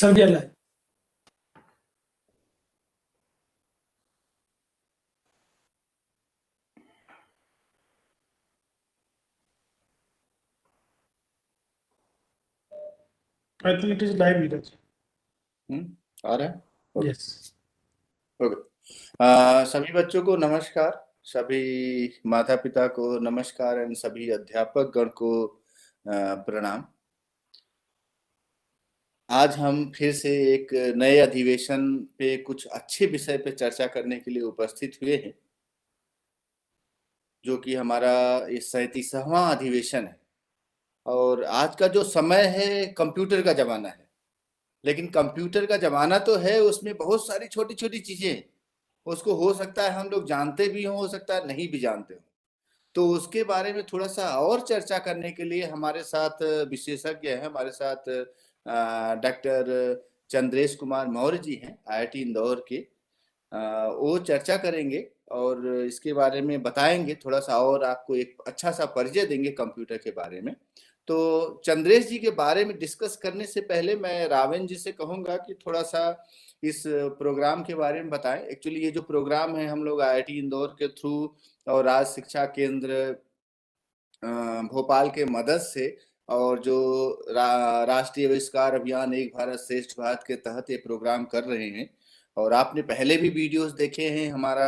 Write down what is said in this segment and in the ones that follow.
Sir, we are live. I think it is live, Neeraj. आ रहा है? Okay. Yes. Okay. सभी बच्चों को नमस्कार, सभी माता पिता को नमस्कार एंड सभी अध्यापक गण को प्रणाम। आज हम फिर से एक नए अधिवेशन पे कुछ अच्छे विषय पे चर्चा करने के लिए उपस्थित हुए हैं, जो कि हमारा ये 37वां अधिवेशन है। और आज का जो समय है कंप्यूटर का जमाना है, लेकिन कंप्यूटर का जमाना तो है, उसमें बहुत सारी छोटी छोटी चीजें हैं। उसको हो सकता है हम लोग जानते भी हों, हो सकता है नहीं भी जानते हों। तो उसके बारे में थोड़ा सा और चर्चा करने के लिए हमारे साथ विशेषज्ञ हैं। हमारे साथ डॉक्टर चंद्रेश कुमार मौर्य जी हैं, IIT इंदौर के। वो चर्चा करेंगे और इसके बारे में बताएंगे, थोड़ा सा और आपको एक अच्छा सा परिचय देंगे कंप्यूटर के बारे में। तो चंद्रेश जी के बारे में डिस्कस करने से पहले मैं रावण जी से कहूँगा कि थोड़ा सा इस प्रोग्राम के बारे में बताएं। एक्चुअली ये जो प्रोग्राम है हम लोग IIT इंदौर के थ्रू और राज शिक्षा केंद्र भोपाल के मदद से और जो राष्ट्रीय आविष्कार अभियान एक भारत श्रेष्ठ भारत के तहत ये प्रोग्राम कर रहे हैं। और आपने पहले भी वीडियोस देखे हैं। हमारा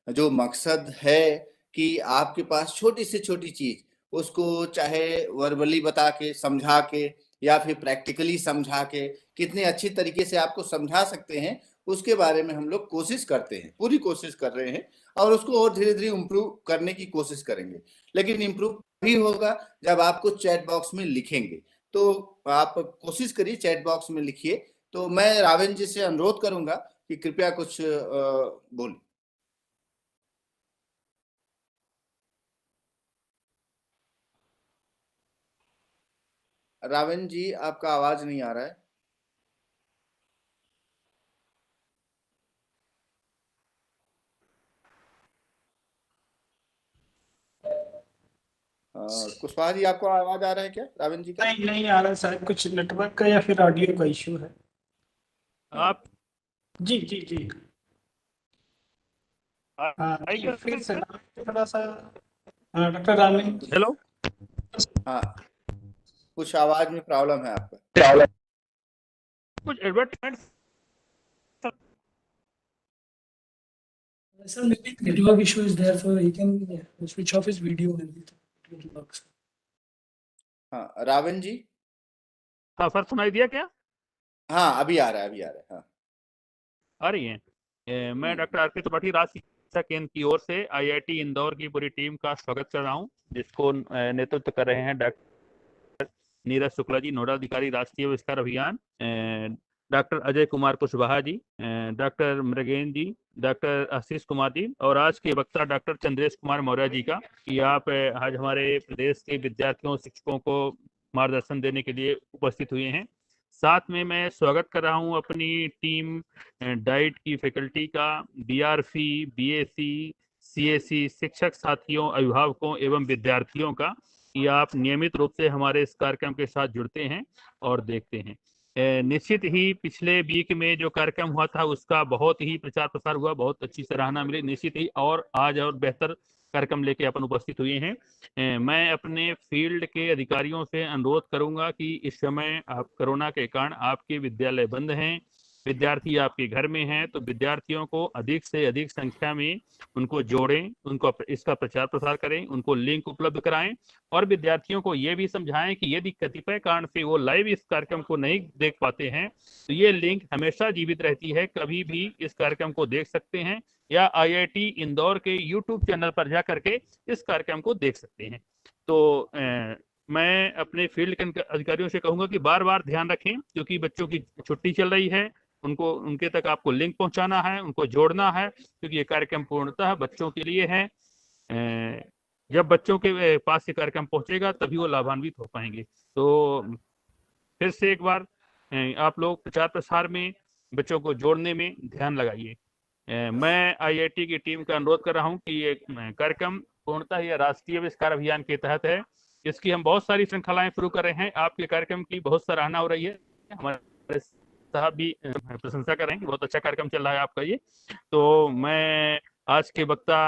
जो मकसद है कि आपके पास छोटी से छोटी चीज, उसको चाहे वर्बली बता के, समझा के, या फिर प्रैक्टिकली समझा के कितने अच्छी तरीके से आपको समझा सकते हैं, उसके बारे में हम लोग कोशिश करते हैं, पूरी कोशिश कर रहे हैं। और उसको और धीरे धीरे इम्प्रूव करने की कोशिश करेंगे। लेकिन इम्प्रूव भी होगा जब आपको चैट बॉक्स में लिखेंगे। तो आप कोशिश करिए, चैट बॉक्स में लिखिए। तो मैं रावण जी से अनुरोध करूंगा कि कृपया कुछ बोलें। रावण जी, आपका आवाज नहीं आ रहा है। कुशवाहा जी, आपको आवाज आ रहा है क्या रावण जी का? नहीं आ रहा, शायद कुछ नेटवर्क का या फिर ऑडियो का इश्यू है। आप जी जी जी। आइए फिर से थोड़ा सा डॉक्टर रामिन। हेलो। हाँ, कुछ आवाज में प्रॉब्लम है आपका। कुछ advertisement Sir, maybe network issue is there, so he can switch off his video and it will work. हाँ रावण जी। हाँ सर, सुनाई दिया क्या? हाँ अभी आ रहा है, अभी आ रहा है। हाँ आ रही है। मैं डॉक्टर आर.के. त्रिपाठी, राष्ट्रीय शिक्षा केंद्र की ओर से IIT इंदौर की पूरी टीम का स्वागत कर रहा हूँ, जिसको नेतृत्व कर रहे हैं डॉक्टर नीरज शुक्ला जी, नोडल अधिकारी राष्ट्रीय आविष्कार अभियान, डॉक्टर अजय कुमार कुशवाहा जी, डॉक्टर मृगेन जी, डॉक्टर आशीष कुमार जी, और आज के वक्ता डॉक्टर चंद्रेश कुमार मौर्य जी का, कि आप आज हमारे प्रदेश के विद्यार्थियों शिक्षकों को मार्गदर्शन देने के लिए उपस्थित हुए हैं। साथ में मैं स्वागत कर रहा हूं अपनी टीम डाइट की फैकल्टी का, BRC, BAC, CAC शिक्षक साथियों, अभिभावकों एवं विद्यार्थियों का, कि आप नियमित रूप से हमारे इस कार्यक्रम के साथ जुड़ते हैं और देखते हैं। निश्चित ही पिछले वीक में जो कार्यक्रम हुआ था उसका बहुत ही प्रचार प्रसार हुआ, बहुत अच्छी सराहना मिली। निश्चित ही और आज और बेहतर कार्यक्रम लेके अपन उपस्थित हुए हैं। मैं अपने फील्ड के अधिकारियों से अनुरोध करूंगा कि इस समय आप कोरोना के कारण आपके विद्यालय बंद हैं, विद्यार्थी आपके घर में हैं, तो विद्यार्थियों को अधिक से अधिक संख्या में उनको जोड़ें, उनको इसका प्रचार प्रसार करें, उनको लिंक उपलब्ध कराएं, और विद्यार्थियों को ये भी समझाएं कि यदि कतिपय कारण से वो लाइव इस कार्यक्रम को नहीं देख पाते हैं तो ये लिंक हमेशा जीवित रहती है, कभी भी इस कार्यक्रम को देख सकते हैं, या IIT इंदौर के YouTube चैनल पर जा करके इस कार्यक्रम को देख सकते हैं। तो मैं अपने फील्ड के अधिकारियों से कहूंगा कि बार बार ध्यान रखें, क्योंकि बच्चों की छुट्टी चल रही है, उनको उनके तक आपको लिंक पहुंचाना है, उनको जोड़ना है, क्योंकि ये कार्यक्रम पूर्णतः बच्चों के लिए है। जब बच्चों के पास ये कार्यक्रम पहुंचेगा तभी वो लाभान्वित हो पाएंगे। तो फिर से एक बार आप लोग प्रचार प्रसार में बच्चों को जोड़ने में ध्यान लगाइए। मैं IIT की टीम का अनुरोध कर रहा हूं कि ये कार्यक्रम पूर्णतः यह राष्ट्रीय आविष्कार अभियान के तहत है। इसकी हम बहुत सारी श्रृंखलाएं शुरू कर रहे हैं। आपके कार्यक्रम की बहुत सराहना हो रही है। हमारे साहब भी प्रशंसा कर रहे हैं कि बहुत अच्छा कार्यक्रम चल रहा है आपका ये। तो मैं आज के वक्ता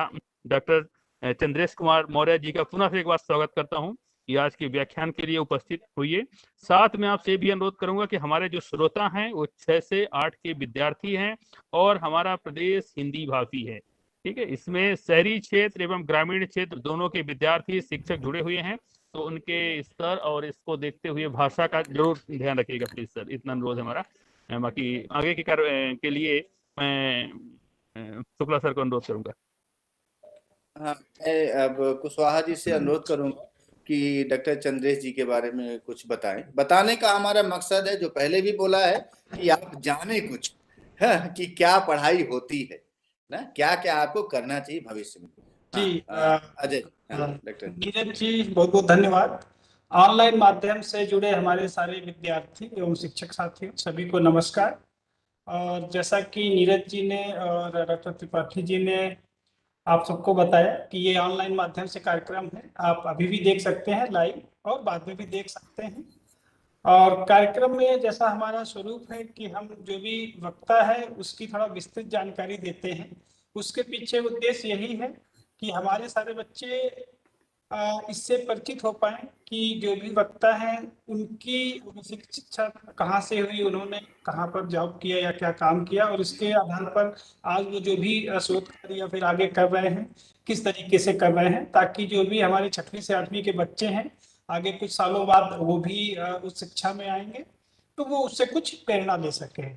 डॉक्टर चंद्रेश कुमार मौर्य जी का पुनः से एक बार स्वागत करता हूं कि आज के व्याख्यान के लिए उपस्थित हुए। साथ में आपसे भी अनुरोध करूंगा कि हमारे जो श्रोता हैं वो 6 से 8 के विद्यार्थी हैं और हमारा प्रदेश हिंदी भाषी है। ठीक है, इसमें शहरी क्षेत्र एवं ग्रामीण क्षेत्र दोनों के विद्यार्थी शिक्षक जुड़े हुए हैं, तो उनके स्तर और इसको देखते हुए भाषा का जरूर ध्यान रखिएगा प्लीज सर, इतना अनुरोध है हमारा। बाकी आगे के कार्य के लिए मैं शुक्ला सर को अनुरोध करूंगा। हाँ, मैं अब कुशवाहा जी से अनुरोध करूंगा कि डॉक्टर चंद्रेश जी के बारे में कुछ बताएं। बताने का हमारा मकसद है, जो पहले भी बोला है, कि आप जाने कुछ है कि क्या पढ़ाई होती है ना, क्या क्या आपको करना चाहिए भविष्य में। जी, अजय, डॉक्टर नीरज जी बहुत बहुत धन्यवाद। ऑनलाइन माध्यम से जुड़े हमारे सारे विद्यार्थी एवं शिक्षक साथियों सभी को नमस्कार। और जैसा कि नीरज जी ने और डॉक्टर त्रिपाठी जी ने आप सबको बताया कि ये ऑनलाइन माध्यम से कार्यक्रम है, आप अभी भी देख सकते हैं लाइव और बाद में भी देख सकते हैं। और कार्यक्रम में जैसा हमारा स्वरूप है कि हम जो भी वक्ता है उसकी थोड़ा विस्तृत जानकारी देते हैं। उसके पीछे उद्देश्य यही है कि हमारे सारे बच्चे इससे परिचित हो पाए कि जो भी वक्ता हैं उनकी शिक्षा कहाँ से हुई, उन्होंने कहाँ पर जॉब किया या क्या काम किया, और इसके आधार पर आज वो जो भी शोध कार्य या फिर आगे कर रहे हैं किस तरीके से कर रहे हैं, ताकि जो भी हमारे 6वीं से 8वीं के बच्चे हैं आगे कुछ सालों बाद वो भी उस शिक्षा में आएंगे तो वो उससे कुछ प्रेरणा ले सके।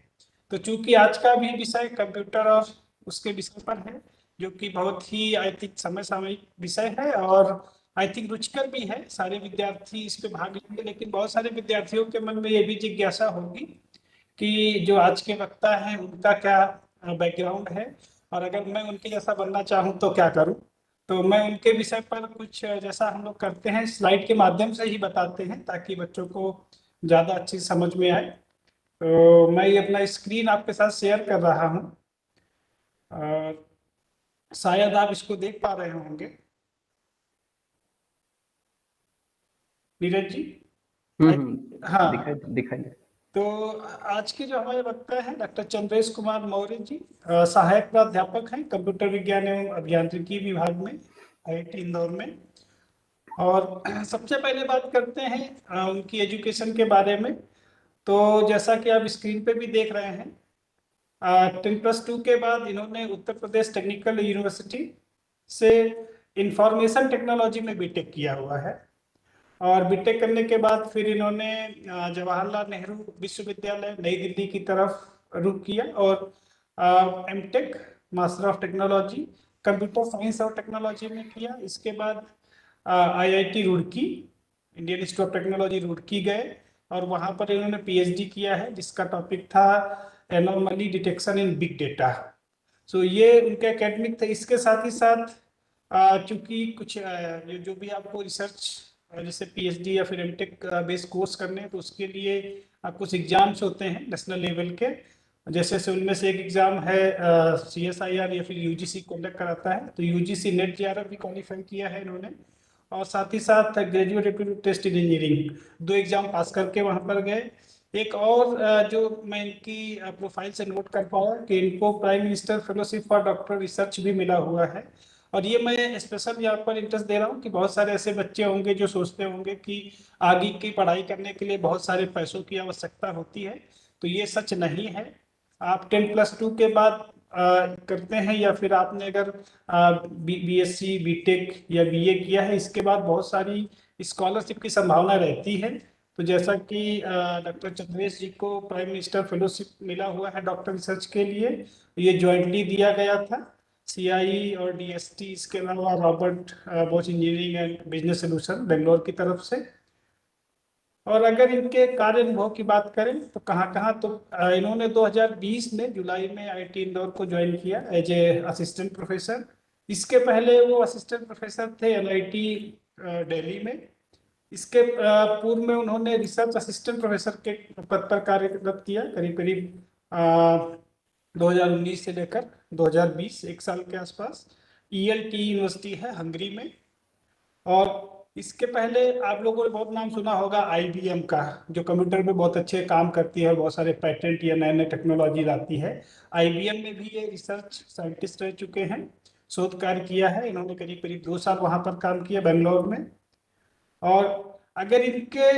तो चूंकि आज का भी विषय कंप्यूटर और उसके विषय पर है, जो कि बहुत ही आई थिंक समय सामयिक विषय है और आई थिंक रुचिकर भी है, सारे विद्यार्थी इस पे भाग लेंगे। लेकिन बहुत सारे विद्यार्थियों के मन में ये भी जिज्ञासा होगी कि जो आज के वक्ता हैं उनका क्या बैकग्राउंड है, और अगर मैं उनके जैसा बनना चाहूँ तो क्या करूँ। तो मैं उनके विषय पर कुछ जैसा हम लोग करते हैं स्लाइड के माध्यम से ही बताते हैं ताकि बच्चों को ज़्यादा अच्छी समझ में आए। तो मैं ये अपना स्क्रीन आपके साथ शेयर कर रहा हूँ, शायद आप इसको देख पा रहे होंगे नीरज जी। हाँ, दिखाई दे। तो आज के जो हमारे वक्ता हैं डॉक्टर चंद्रेश कुमार मौर्य जी सहायक प्राध्यापक हैं कंप्यूटर विज्ञान एवं अभियांत्रिकी विभाग में IIT इंदौर में। और सबसे पहले बात करते हैं उनकी एजुकेशन के बारे में। तो जैसा कि आप स्क्रीन पे भी देख रहे हैं 10+2 के बाद इन्होंने उत्तर प्रदेश टेक्निकल यूनिवर्सिटी से इंफॉर्मेशन टेक्नोलॉजी में बीटेक किया हुआ है। और बीटेक करने के बाद फिर इन्होंने जवाहरलाल नेहरू विश्वविद्यालय नई दिल्ली की तरफ रुख किया और MTech master of technology computer science और टेक्नोलॉजी में किया। इसके बाद IIT Roorkee Indian institute of technology Roorkee गए और वहाँ पर इन्होंने PhD किया है जिसका टॉपिक था anomaly detection in big data. सो ये उनके एकेडमिक थे। इसके साथ ही साथ चूंकि कुछ जो भी आपको रिसर्च जैसे PhD या फिर एमटेक बेस्ड कोर्स करने हैं तो उसके लिए कुछ एग्जाम्स होते हैं नेशनल लेवल के, जैसे उनमें से एक एग्जाम है CSIR या फिर UGC कंडक्ट कराता है, तो UGC नेट JRF भी क्वालिफाई किया है इन्होंने। और साथ ही साथ graduate aptitude test in engineering 2 exam pass करके वहाँ पर गए। एक और जो मैं इनकी प्रोफाइल से नोट कर पाया कि इनको prime minister fellowship for doctor research भी मिला हुआ है। और ये मैं स्पेशल यहाँ पर इंटरेस्ट दे रहा हूँ कि बहुत सारे ऐसे बच्चे होंगे जो सोचते होंगे कि आगे की पढ़ाई करने के लिए बहुत सारे पैसों की आवश्यकता होती है, तो ये सच नहीं है। आप 10+2 के बाद करते हैं या फिर आपने अगर BSc BTech या BA किया है, इसके बाद बहुत सारी स्कॉलरशिप की संभावना रहती है। तो जैसा कि डॉक्टर चंद्रेश जी को प्राइम मिनिस्टर फेलोशिप मिला हुआ है डॉक्टर रिसर्च के लिए, ये ज्वाइंटली दिया गया था CIE और DST, इसके अलावा Robert Bosch engineering and business solution Bangalore की तरफ से। और अगर इनके कार्य अनुभव की बात करें तो कहाँ कहाँ, तो इन्होंने 2020 में जुलाई में IIT इंदौर को ज्वाइन किया एज ए असिस्टेंट प्रोफेसर। इसके पहले वो असिस्टेंट प्रोफेसर थे NIT दिल्ली में। इसके पूर्व में उन्होंने रिसर्च असिस्टेंट प्रोफेसर के पद पर कार्यरत किया करीब करीब 2019 से लेकर 2020, 1 साल के आसपास। ELT यूनिवर्सिटी है हंगरी में। और इसके पहले आप लोगों ने बहुत नाम सुना होगा आईबीएम का, जो कंप्यूटर पे बहुत अच्छे काम करती है, बहुत सारे पैटेंट या नए नए टेक्नोलॉजी लाती है। आईबीएम में भी ये रिसर्च साइंटिस्ट रह चुके हैं, शोध कार्य किया है इन्होंने, करीब करीब 2 साल वहां पर काम किया बेंगलोर में। और अगर इनके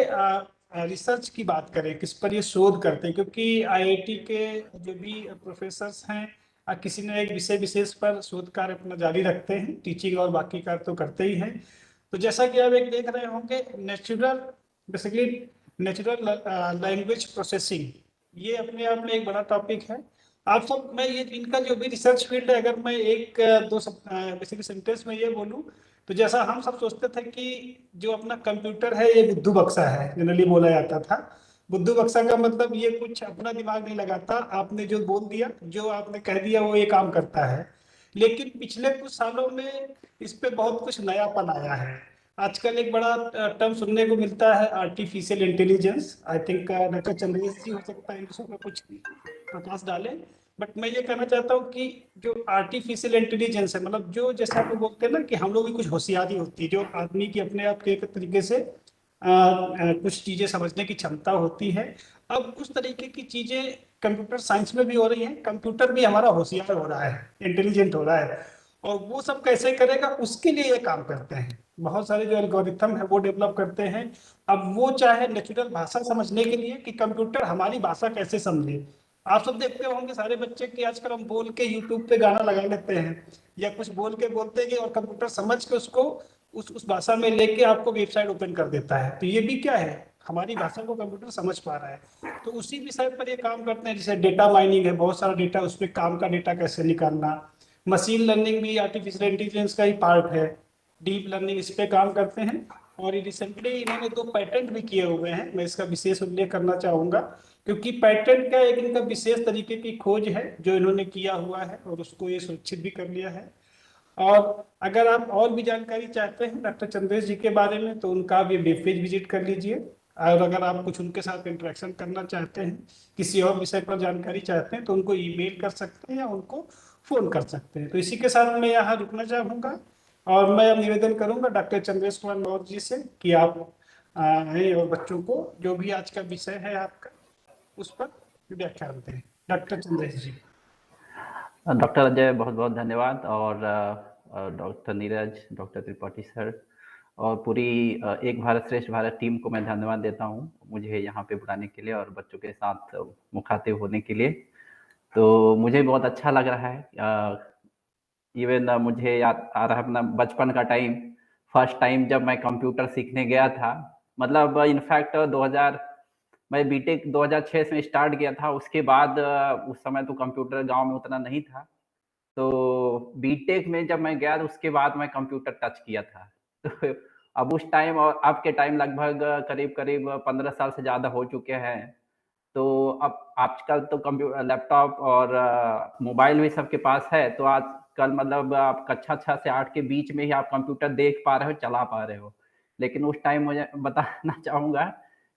रिसर्च की बात करें, किस पर ये शोध करते हैं, क्योंकि आईआईटी के जो भी प्रोफेसर्स हैं किसी न एक विषय विशेष पर शोध कार्य अपना जारी रखते हैं, टीचिंग और बाकी कार्य तो करते ही हैं। तो जैसा कि आप एक देख रहे होंगे, natural basically natural language processing, ये अपने आप में एक बड़ा टॉपिक है। आप सब, मैं ये इनका जो भी रिसर्च फील्ड है, अगर मैं एक दो बेसिकली सेंटेंस में ये बोलूँ, तो जैसा हम सब सोचते थे कि जो अपना कंप्यूटर है ये बुद्धू बक्सा है, जनरली बोला जाता था। बुद्धू बक्सा का मतलब ये कुछ अपना दिमाग नहीं लगाता, आपने जो बोल दिया, जो आपने कह दिया वो ये काम करता है। लेकिन पिछले कुछ सालों में इस पे बहुत कुछ नयापन आया है। आजकल एक बड़ा टर्म सुनने को मिलता है, artificial intelligence. I think doctor Chandresh ji हो सकता है इस पर कुछ प्रकाश डालें। बट मैं ये कहना चाहता हूँ कि जो आर्टिफिशियल इंटेलिजेंस है, मतलब जो जैसे आप लोग बोलते हैं ना कि हम लोग भी कुछ होशियारी होती है, जो आदमी की अपने आप के एक तरीके से कुछ चीजें समझने की क्षमता होती है। अब उस तरीके की चीजें कंप्यूटर साइंस में भी हो रही हैं, कंप्यूटर भी हमारा होशियार हो रहा है, इंटेलिजेंट हो रहा है। और वो सब कैसे करेगा, उसके लिए ये काम करते हैं, बहुत सारे जो एल्गोरिथम है वो डेवलप करते हैं। अब वो चाहे नेचुरल भाषा समझने के लिए कि कंप्यूटर हमारी भाषा कैसे समझे। आप सब देखते होंगे सारे बच्चे कि आजकल हम बोल के यूट्यूब पे गाना लगा लेते हैं, या कुछ बोल के बोलते हैं और कंप्यूटर समझ के उसको उस भाषा में लेके आपको वेबसाइट ओपन कर देता है। तो ये भी क्या है, हमारी भाषा को कंप्यूटर समझ पा रहा है। तो उसी विषय पर ये काम करते हैं, जैसे डेटा माइनिंग है, बहुत सारा डेटा, उस पर काम का डेटा कैसे निकालना। मशीन लर्निंग भी आर्टिफिशियल इंटेलिजेंस का ही पार्ट है, डीप लर्निंग, इस पे काम करते हैं। और रिसेंटली इन्होंने 2 पैटेंट भी किए हुए हैं, मैं इसका विशेष उल्लेख करना चाहूंगा, क्योंकि पैटेंट का एक इनका विशेष तरीके की खोज है जो इन्होंने किया हुआ है, और उसको ये सुरक्षित भी कर लिया है। और अगर आप और भी जानकारी चाहते हैं डॉक्टर चंद्रेश जी के बारे में, तो उनका भी वेब पेज विजिट कर लीजिए। और अगर आप कुछ उनके साथ इंटरेक्शन करना चाहते हैं, किसी और विषय पर जानकारी चाहते हैं, तो उनको ईमेल कर सकते हैं या उनको फोन कर सकते हैं। तो इसी के साथ मैं यहाँ रुकना चाहूँगा, और मैं अब निवेदन करूँगा डॉक्टर चंद्रेश कुमार मौर्य जी से कि आप आए और बच्चों को जो भी आज का विषय है आपका उस पर व्याख्यान दें। डॉक्टर चंद्रेश जी। डॉक्टर अजय, बहुत बहुत धन्यवाद। और doctor Neeraj, doctor Tripathi sir और पूरी एक भारत श्रेष्ठ भारत टीम को मैं धन्यवाद देता हूँ मुझे यहाँ पे बुलाने के लिए और बच्चों के साथ मुखातिब होने के लिए। तो मुझे बहुत अच्छा लग रहा है। इवन मुझे याद आ रहा है अपना बचपन का टाइम, फर्स्ट टाइम जब मैं कंप्यूटर सीखने गया था। मतलब इनफैक्ट 2000 मैं बीटेक 2006 में स्टार्ट किया था। उसके बाद उस समय तो कंप्यूटर गांव में उतना नहीं था। तो बीटेक में जब मैं गया तो उसके बाद मैं कंप्यूटर टच किया था। तो अब उस टाइम और अब के टाइम लगभग करीब करीब 15 साल से ज़्यादा हो चुके हैं। तो अब आजकल तो कंप्यूटर, लैपटॉप और मोबाइल भी सबके पास है। तो आजकल मतलब आप कक्षा 6 से 8 के बीच में ही आप कंप्यूटर देख पा रहे हो, चला पा रहे हो। लेकिन उस टाइम मुझे बताना चाहूँगा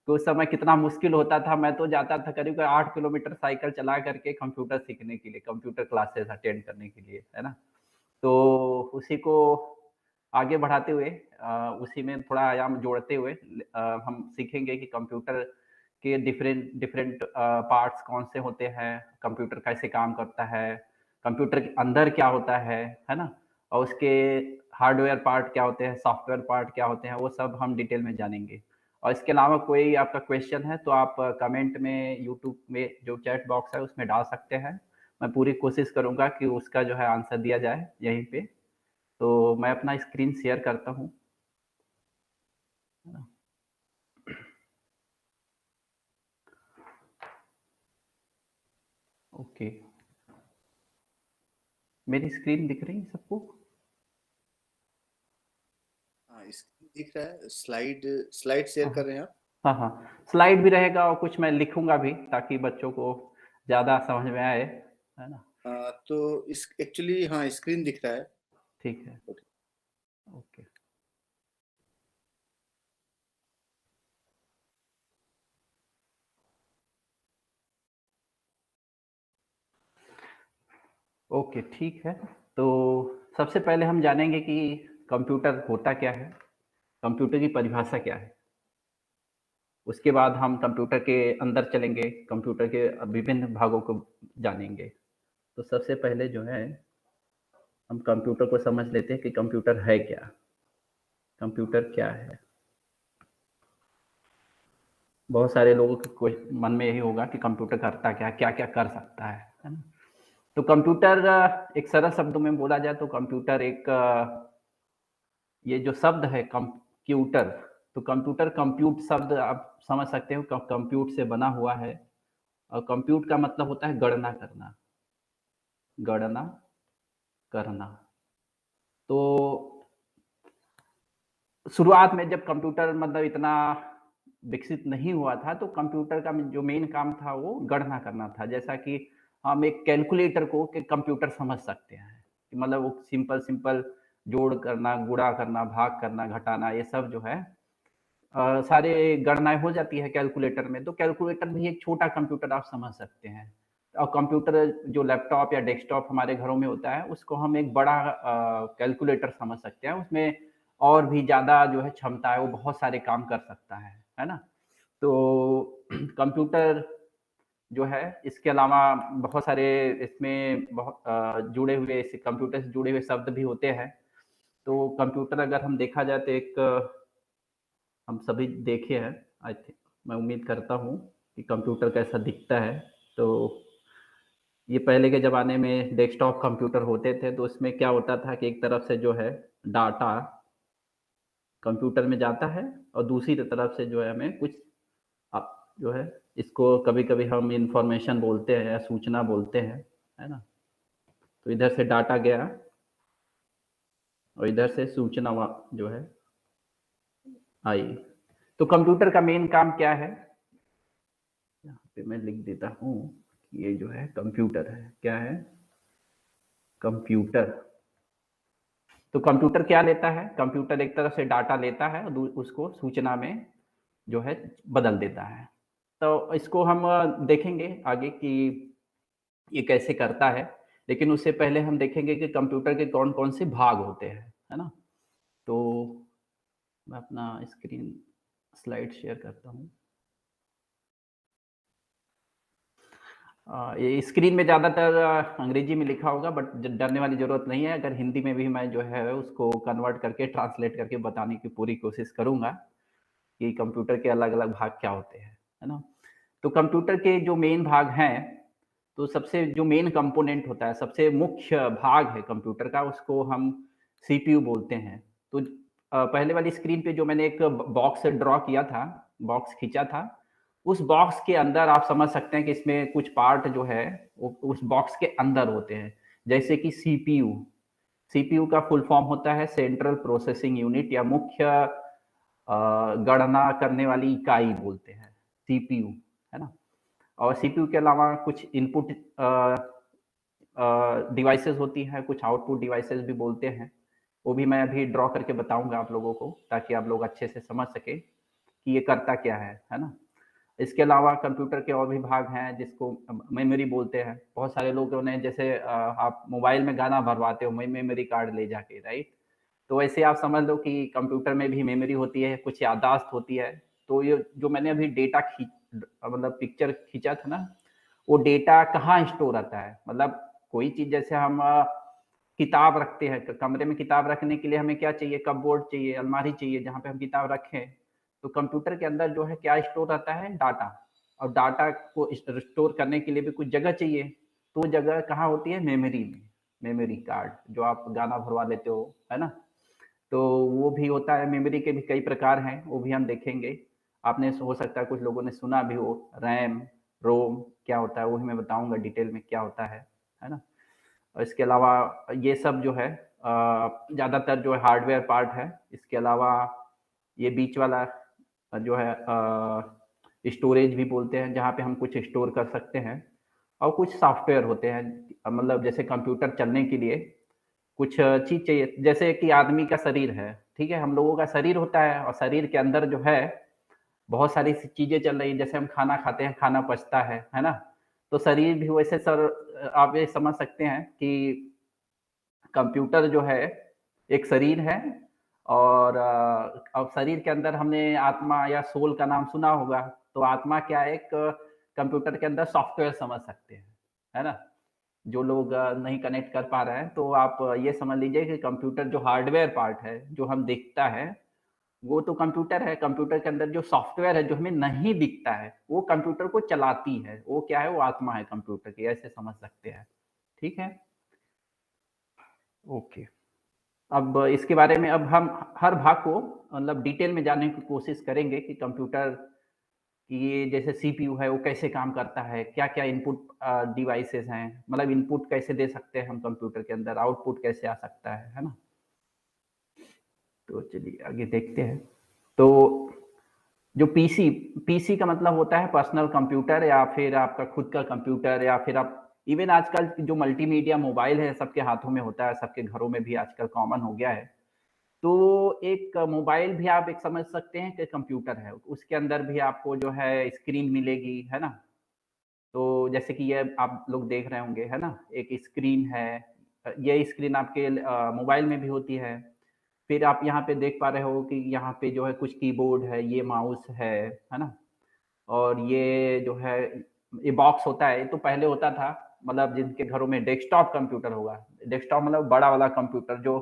कि उस समय कितना मुश्किल होता था। मैं तो जाता था करीब 8 किलोमीटर साइकिल चला करके कंप्यूटर सीखने के लिए, कंप्यूटर क्लासेस अटेंड करने के लिए, है ना? तो उसी को आगे बढ़ाते हुए उसी में थोड़ा आयाम जोड़ते हुए हम सीखेंगे कि कंप्यूटर के डिफरेंट डिफरेंट पार्ट्स कौन से होते हैं, कंप्यूटर कैसे काम करता है, कंप्यूटर के अंदर क्या होता है ना? और उसके हार्डवेयर पार्ट क्या होते हैं, सॉफ्टवेयर पार्ट क्या होते हैं, वो सब हम डिटेल में जानेंगे। और इसके अलावा कोई आपका क्वेश्चन है तो आप कमेंट में यूट्यूब में जो चैट बॉक्स है उसमें डाल सकते हैं। मैं पूरी कोशिश करूँगा कि उसका जो है आंसर दिया जाए यहीं पे। तो मैं अपना स्क्रीन शेयर करता हूँ। ओके, मेरी स्क्रीन दिख रही है सबको? हाँ, स्क्रीन दिख रहा है। स्लाइड शेयर कर रहे हैं आप? हाँ हाँ, स्लाइड भी रहेगा और कुछ मैं लिखूंगा भी ताकि बच्चों को ज़्यादा समझ में आए, है ना? तो इस एक्चुअली हाँ स्क्रीन दिख रहा है। ठीक है, ओके। ओके। ओके, ठीक है। तो सबसे पहले हम जानेंगे कि कंप्यूटर होता क्या है। कंप्यूटर की परिभाषा क्या है। उसके बाद हम कंप्यूटर के अंदर चलेंगे, कंप्यूटर के विभिन्न भागों को जानेंगे। तो सबसे पहले जो है हम कंप्यूटर को समझ लेते हैं कि कंप्यूटर है क्या, कंप्यूटर क्या है। बहुत सारे लोगों के मन में यही होगा कि कंप्यूटर करता क्या, क्या क्या कर सकता है ना। तो कंप्यूटर एक सरल शब्दों में बोला जाए तो कंप्यूटर एक ये जो शब्द है कंप्यूटर, तो कंप्यूटर कंप्यूट शब्द आप समझ सकते हो, कंप्यूट से बना हुआ है। और कंप्यूट का मतलब होता है गणना करना, गणना करना। तो शुरुआत में जब कंप्यूटर मतलब इतना विकसित नहीं हुआ था तो कंप्यूटर का जो मेन काम था वो गणना करना था। जैसा कि हम एक कैलकुलेटर को के कंप्यूटर समझ सकते हैं कि मतलब वो सिंपल सिंपल जोड़ करना, गुणा करना, भाग करना, घटाना, ये सब जो है सारे गणनाएं हो जाती है कैलकुलेटर में। तो कैलकुलेटर भी एक छोटा कंप्यूटर आप समझ सकते हैं। और कंप्यूटर जो लैपटॉप या डेस्कटॉप हमारे घरों में होता है उसको हम एक बड़ा कैलकुलेटर समझ सकते हैं। उसमें और भी ज़्यादा जो है क्षमता है, वो बहुत सारे काम कर सकता है ना। तो कंप्यूटर जो है इसके अलावा बहुत सारे इसमें बहुत जुड़े हुए, कंप्यूटर से जुड़े हुए शब्द भी होते हैं। तो कंप्यूटर अगर हम देखा जाए तो एक हम सभी देखे हैं, आई थिंक, मैं उम्मीद करता हूँ कि कंप्यूटर कैसा दिखता है। तो ये पहले के ज़माने में डेस्कटॉप कंप्यूटर होते थे, तो उसमें क्या होता था कि एक तरफ से जो है डाटा कंप्यूटर में जाता है और दूसरी तरफ से जो है हमें कुछ जो है इसको कभी-कभी हम इंफॉर्मेशन बोलते हैं या सूचना बोलते हैं, है ना। तो इधर से डाटा गया और इधर से सूचना जो है आई। तो कंप्यूटर का मेन काम क्या है, यहाँ पे मैं लिख देता हूँ कि ये जो है कंप्यूटर है। क्या है? कंप्यूटर। तो कंप्यूटर क्या लेता है? कंप्यूटर एक तरफ से डाटा लेता है और उसको सूचना में जो है बदल देता है। तो इसको हम देखेंगे आगे कि ये कैसे करता है, लेकिन उससे पहले हम देखेंगे कि कंप्यूटर के कौन-कौन से भाग होते हैं, है ना? तो मैं अपना स्क्रीन स्लाइड शेयर करता हूँ। ये स्क्रीन में ज़्यादातर अंग्रेजी में लिखा होगा, बट डरने वाली ज़रूरत नहीं है। अगर हिंदी में भी मैं जो है उसको कन्वर्ट करके, ट्रांसलेट करके बताने की पूरी कोशिश करूँगा कि कंप्यूटर के अलग-अलग भाग क्या होते हैं, है ना? तो कंप्यूटर के जो मेन भाग हैं, तो सबसे जो मेन कंपोनेंट होता है, सबसे मुख्य भाग है कंप्यूटर का, उसको हम सीपीयू बोलते हैं। तो पहले वाली स्क्रीन पे जो मैंने एक बॉक्स ड्रॉ किया था, बॉक्स खींचा था, उस बॉक्स के अंदर आप समझ सकते हैं कि इसमें कुछ पार्ट जो है वो उस बॉक्स के अंदर होते हैं। जैसे कि सीपीयू, सीपीयू का फुल फॉर्म होता है सेंट्रल प्रोसेसिंग यूनिट, या मुख्य गणना करने वाली इकाई बोलते हैं, सीपीयू, है ना। और सीपीयू के अलावा कुछ इनपुट डिवाइसेस होती हैं, कुछ आउटपुट डिवाइसेस भी बोलते हैं। वो भी मैं अभी ड्रॉ करके बताऊंगा आप लोगों को, ताकि आप लोग अच्छे से समझ सके कि ये करता क्या है ना। इसके अलावा कंप्यूटर के और भी भाग हैं जिसको मेमोरी बोलते हैं। बहुत सारे लोगों ने, जैसे आप मोबाइल में गाना भरवाते हो मेमोरी कार्ड ले जाके, राइट। तो वैसे आप समझ लो कि कंप्यूटर में भी मेमोरी होती है, कुछ याददाश्त होती है। तो ये जो मैंने अभी डेटा मतलब पिक्चर खींचा था ना, वो डेटा कहाँ स्टोर रहता है। मतलब कोई चीज, जैसे हम किताब रखते हैं कमरे में, किताब रखने के लिए हमें क्या चाहिए? कपबोर्ड चाहिए, अलमारी चाहिए जहाँ पे हम किताब रखें। तो कंप्यूटर के अंदर जो है क्या स्टोर रहता है? डाटा। और डाटा को स्टोर करने के लिए भी कुछ जगह चाहिए, तो जगह कहाँ होती है? मेमोरी में। मेमोरी कार्ड, जो आप गाना भरवा लेते हो, है ना। तो वो भी होता है। मेमोरी के भी कई प्रकार हैं, वो भी हम देखेंगे। आपने हो सकता है कुछ लोगों ने सुना भी हो, रैम, रोम क्या होता है, वो भी मैं बताऊंगा डिटेल में क्या होता है ना। और इसके अलावा ये सब जो है ज़्यादातर जो है हार्डवेयर पार्ट है। इसके अलावा ये बीच वाला जो है स्टोरेज भी बोलते हैं, जहाँ पे हम कुछ स्टोर कर सकते हैं। और कुछ सॉफ्टवेयर होते हैं, मतलब जैसे कंप्यूटर चलने के लिए कुछ चीज चाहिए। जैसे कि आदमी का शरीर है, ठीक है, हम लोगों का शरीर होता है, और शरीर के अंदर जो है बहुत सारी चीजें चल रही हैं। जैसे हम खाना खाते हैं, खाना पचता है ना। तो शरीर भी वैसे, सर आप ये समझ सकते हैं कि कंप्यूटर जो है एक शरीर है, और अब शरीर के अंदर हमने आत्मा या सोल का नाम सुना होगा, तो आत्मा क्या है, एक कंप्यूटर के अंदर सॉफ्टवेयर समझ सकते हैं, है ना? जो लोग नहीं कनेक्ट कर पा रहे हैं, तो आप ये समझ लीजिए कि कंप्यूटर जो हार्डवेयर पार्ट है, जो हम दिखता है, वो तो कंप्यूटर है। कंप्यूटर के अंदर जो सॉफ्टवेयर है, जो हमें नहीं दिखता है, वो कंप्यूटर को चलाती है। वो क्या है? वो आत्मा है कंप्यूटर की, ऐसे समझ सकते हैं। ठीक है? ओके। अब इसके बारे में अब हम हर भाग को मतलब डिटेल में जानने की कोशिश करेंगे कि कंप्यूटर की ये जैसे सीपीयू है वो कैसे काम करता है, क्या-क्या इनपुट डिवाइसेस हैं, मतलब इनपुट कैसे दे सकते हैं हम कंप्यूटर के अंदर, आउटपुट कैसे आ सकता है ना? तो चलिए आगे देखते हैं। तो जो पीसी पीसी का मतलब होता है पर्सनल कंप्यूटर या फिर आपका खुद का कंप्यूटर, या फिर आप इवन आजकल जो मल्टीमीडिया मोबाइल है सबके हाथों में होता है, सबके घरों में भी आजकल कॉमन हो गया है। तो एक मोबाइल भी आप एक समझ सकते हैं कि कंप्यूटर है। उसके अंदर भी आपको जो है स्क्रीन मिलेगी, है ना? तो जैसे कि ये आप लोग देख रहे होंगे, है ना? एक स्क्रीन है। ये स्क्रीन आपके मोबाइल में भी होती है। फिर आप यहाँ पे देख पा रहे हो कि यहाँ पे जो है कुछ कीबोर्ड है, ये माउस है ना? और ये जो है ये बॉक्स होता है, ये तो पहले होता था, मतलब जिनके घरों में डेस्कटॉप कंप्यूटर होगा। डेस्कटॉप मतलब बड़ा वाला कंप्यूटर जो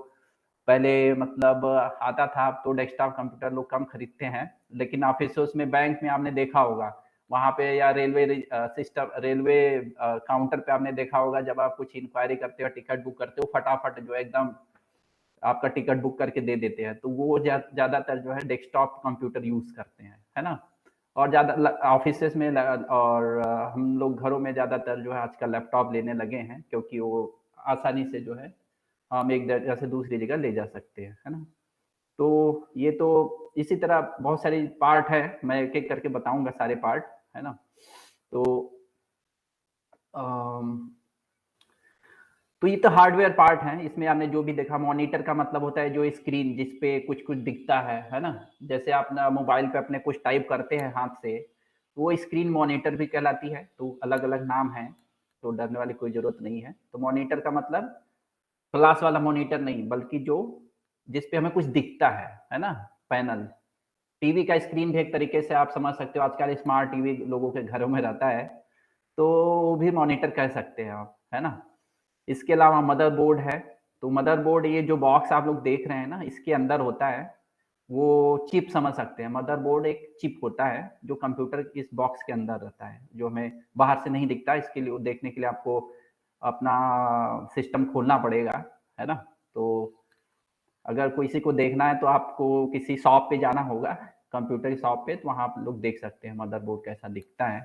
पहले मतलब आता था। अब तो डेस्कटॉप कंप्यूटर लोग कम खरीदते हैं, लेकिन ऑफिसों में, बैंक में आपने देखा होगा, वहाँ पे या रेलवे सिस्टम, रेलवे काउंटर पे आपने देखा होगा, जब आप कुछ इंक्वायरी करते हो, टिकट बुक करते हो, फटाफट जो है एकदम आपका टिकट बुक करके दे देते हैं। तो वो ज़्यादातर जो है डेस्कटॉप कंप्यूटर यूज़ करते हैं, है ना? और ज़्यादा ऑफिसेस में और हम लोग घरों में ज़्यादातर जो है आजकल लैपटॉप लेने लगे हैं, क्योंकि वो आसानी से जो है हम एक जगह से दूसरी जगह ले जा सकते हैं, है ना? तो ये तो इसी तरह बहुत सारी पार्ट है, मैं एक-एक करके बताऊँगा सारे पार्ट, है ना? तो अम, तो ये तो हार्डवेयर पार्ट है। इसमें आपने जो भी देखा, मॉनिटर का मतलब होता है जो स्क्रीन जिस पे कुछ-कुछ दिखता है ना? जैसे आप ना मोबाइल पे अपने कुछ टाइप करते हैं हाथ से, तो वो स्क्रीन मॉनिटर भी कहलाती है। तो अलग-अलग नाम हैं, तो डरने वाली कोई ज़रूरत नहीं है। तो मॉनिटर का मतलब क्लास वाला मॉनिटर नहीं, बल्कि जो जिस पे हमें कुछ दिखता है ना? पैनल। टीवी का स्क्रीन भी एक तरीके से आप समझ सकते हो, आजकल स्मार्ट टीवी लोगों के घरों में रहता है, तो वो भी मॉनिटर कह सकते हैं आप, है ना? इसके अलावा मदरबोर्ड है, तो मदरबोर्ड ये जो बॉक्स आप लोग देख रहे हैं ना, इसके अंदर होता है, वो चिप समझ सकते हैं। मदरबोर्ड एक चिप होता है, जो कंप्यूटर के इस बॉक्स के अंदर रहता है, जो हमें बाहर से नहीं दिखता। इसके लिए देखने के लिए आपको अपना सिस्टम खोलना पड़ेगा, है ना? तो अगर किसी को देखना है तो आपको किसी शॉप पे जाना होगा, कंप्यूटर की शॉप पे, तो वहाँ आप लोग देख सकते हैं मदरबोर्ड कैसा दिखता है।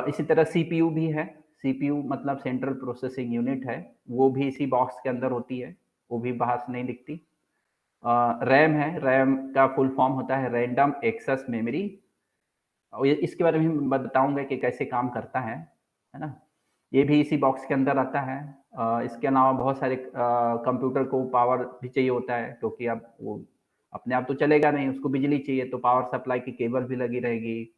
इसी तरह सीपीयू भी है। सीपीयू मतलब सेंट्रल प्रोसेसिंग यूनिट है, वो भी इसी बॉक्स के अंदर होती है, वो भी बाहर से नहीं दिखती। रैम है, रैम का फुल फॉर्म होता है रैंडम एक्सेस मेमोरी, और ये इसके बारे में मैं बताऊँगा कि कैसे काम करता है ना? ये भी इसी बॉक्स के अंदर आता है। इसके अलावा बहुत सारे कंप्यूटर को पावर भी चाहिए होता है, क्योंकि अब वो अपने आप तो चलेगा नहीं, उसको बिजली चाहिए, तो पावर सप्लाई की केबल भी लगी रहेगी।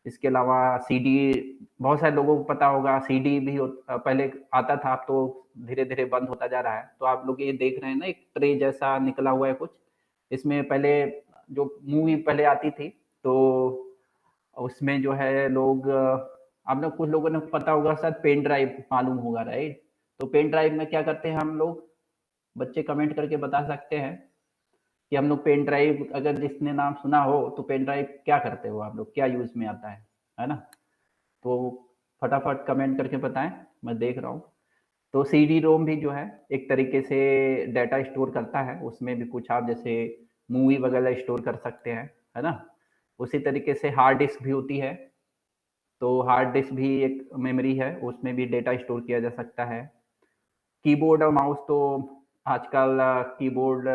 इसके अलावा सीडी, बहुत सारे लोगों को पता होगा सीडी भी पहले आता था, अब तो धीरे-धीरे बंद होता जा रहा है। तो आप लोग ये देख रहे हैं ना, एक ट्रे जैसा निकला हुआ है कुछ, इसमें पहले जो मूवी पहले आती थी, तो उसमें जो है लोग आप लोग कुछ लोगों ने पता होगा, शायद पेन ड्राइव मालूम होगा, राइट? तो पेन ड्राइव में क्या करते हैं हम लोग, बच्चे कमेंट करके बता सकते हैं कि हम लोग पेन ड्राइव, अगर जिसने नाम सुना हो, तो पेन ड्राइव क्या करते हो आप लोग, क्या यूज में आता है ना? तो फटाफट कमेंट करके बताएं, मैं देख रहा हूँ। तो सीडी रोम भी जो है एक तरीके से डाटा स्टोर करता है, उसमें भी कुछ आप जैसे मूवी वगैरह स्टोर कर सकते हैं, है ना? उसी तरीके से हार्ड डिस्क भी होती है, तो हार्ड डिस्क भी एक मेमोरी है, उसमें भी डेटा स्टोर किया जा सकता है। कीबोर्ड और माउस तो आजकल कीबोर्ड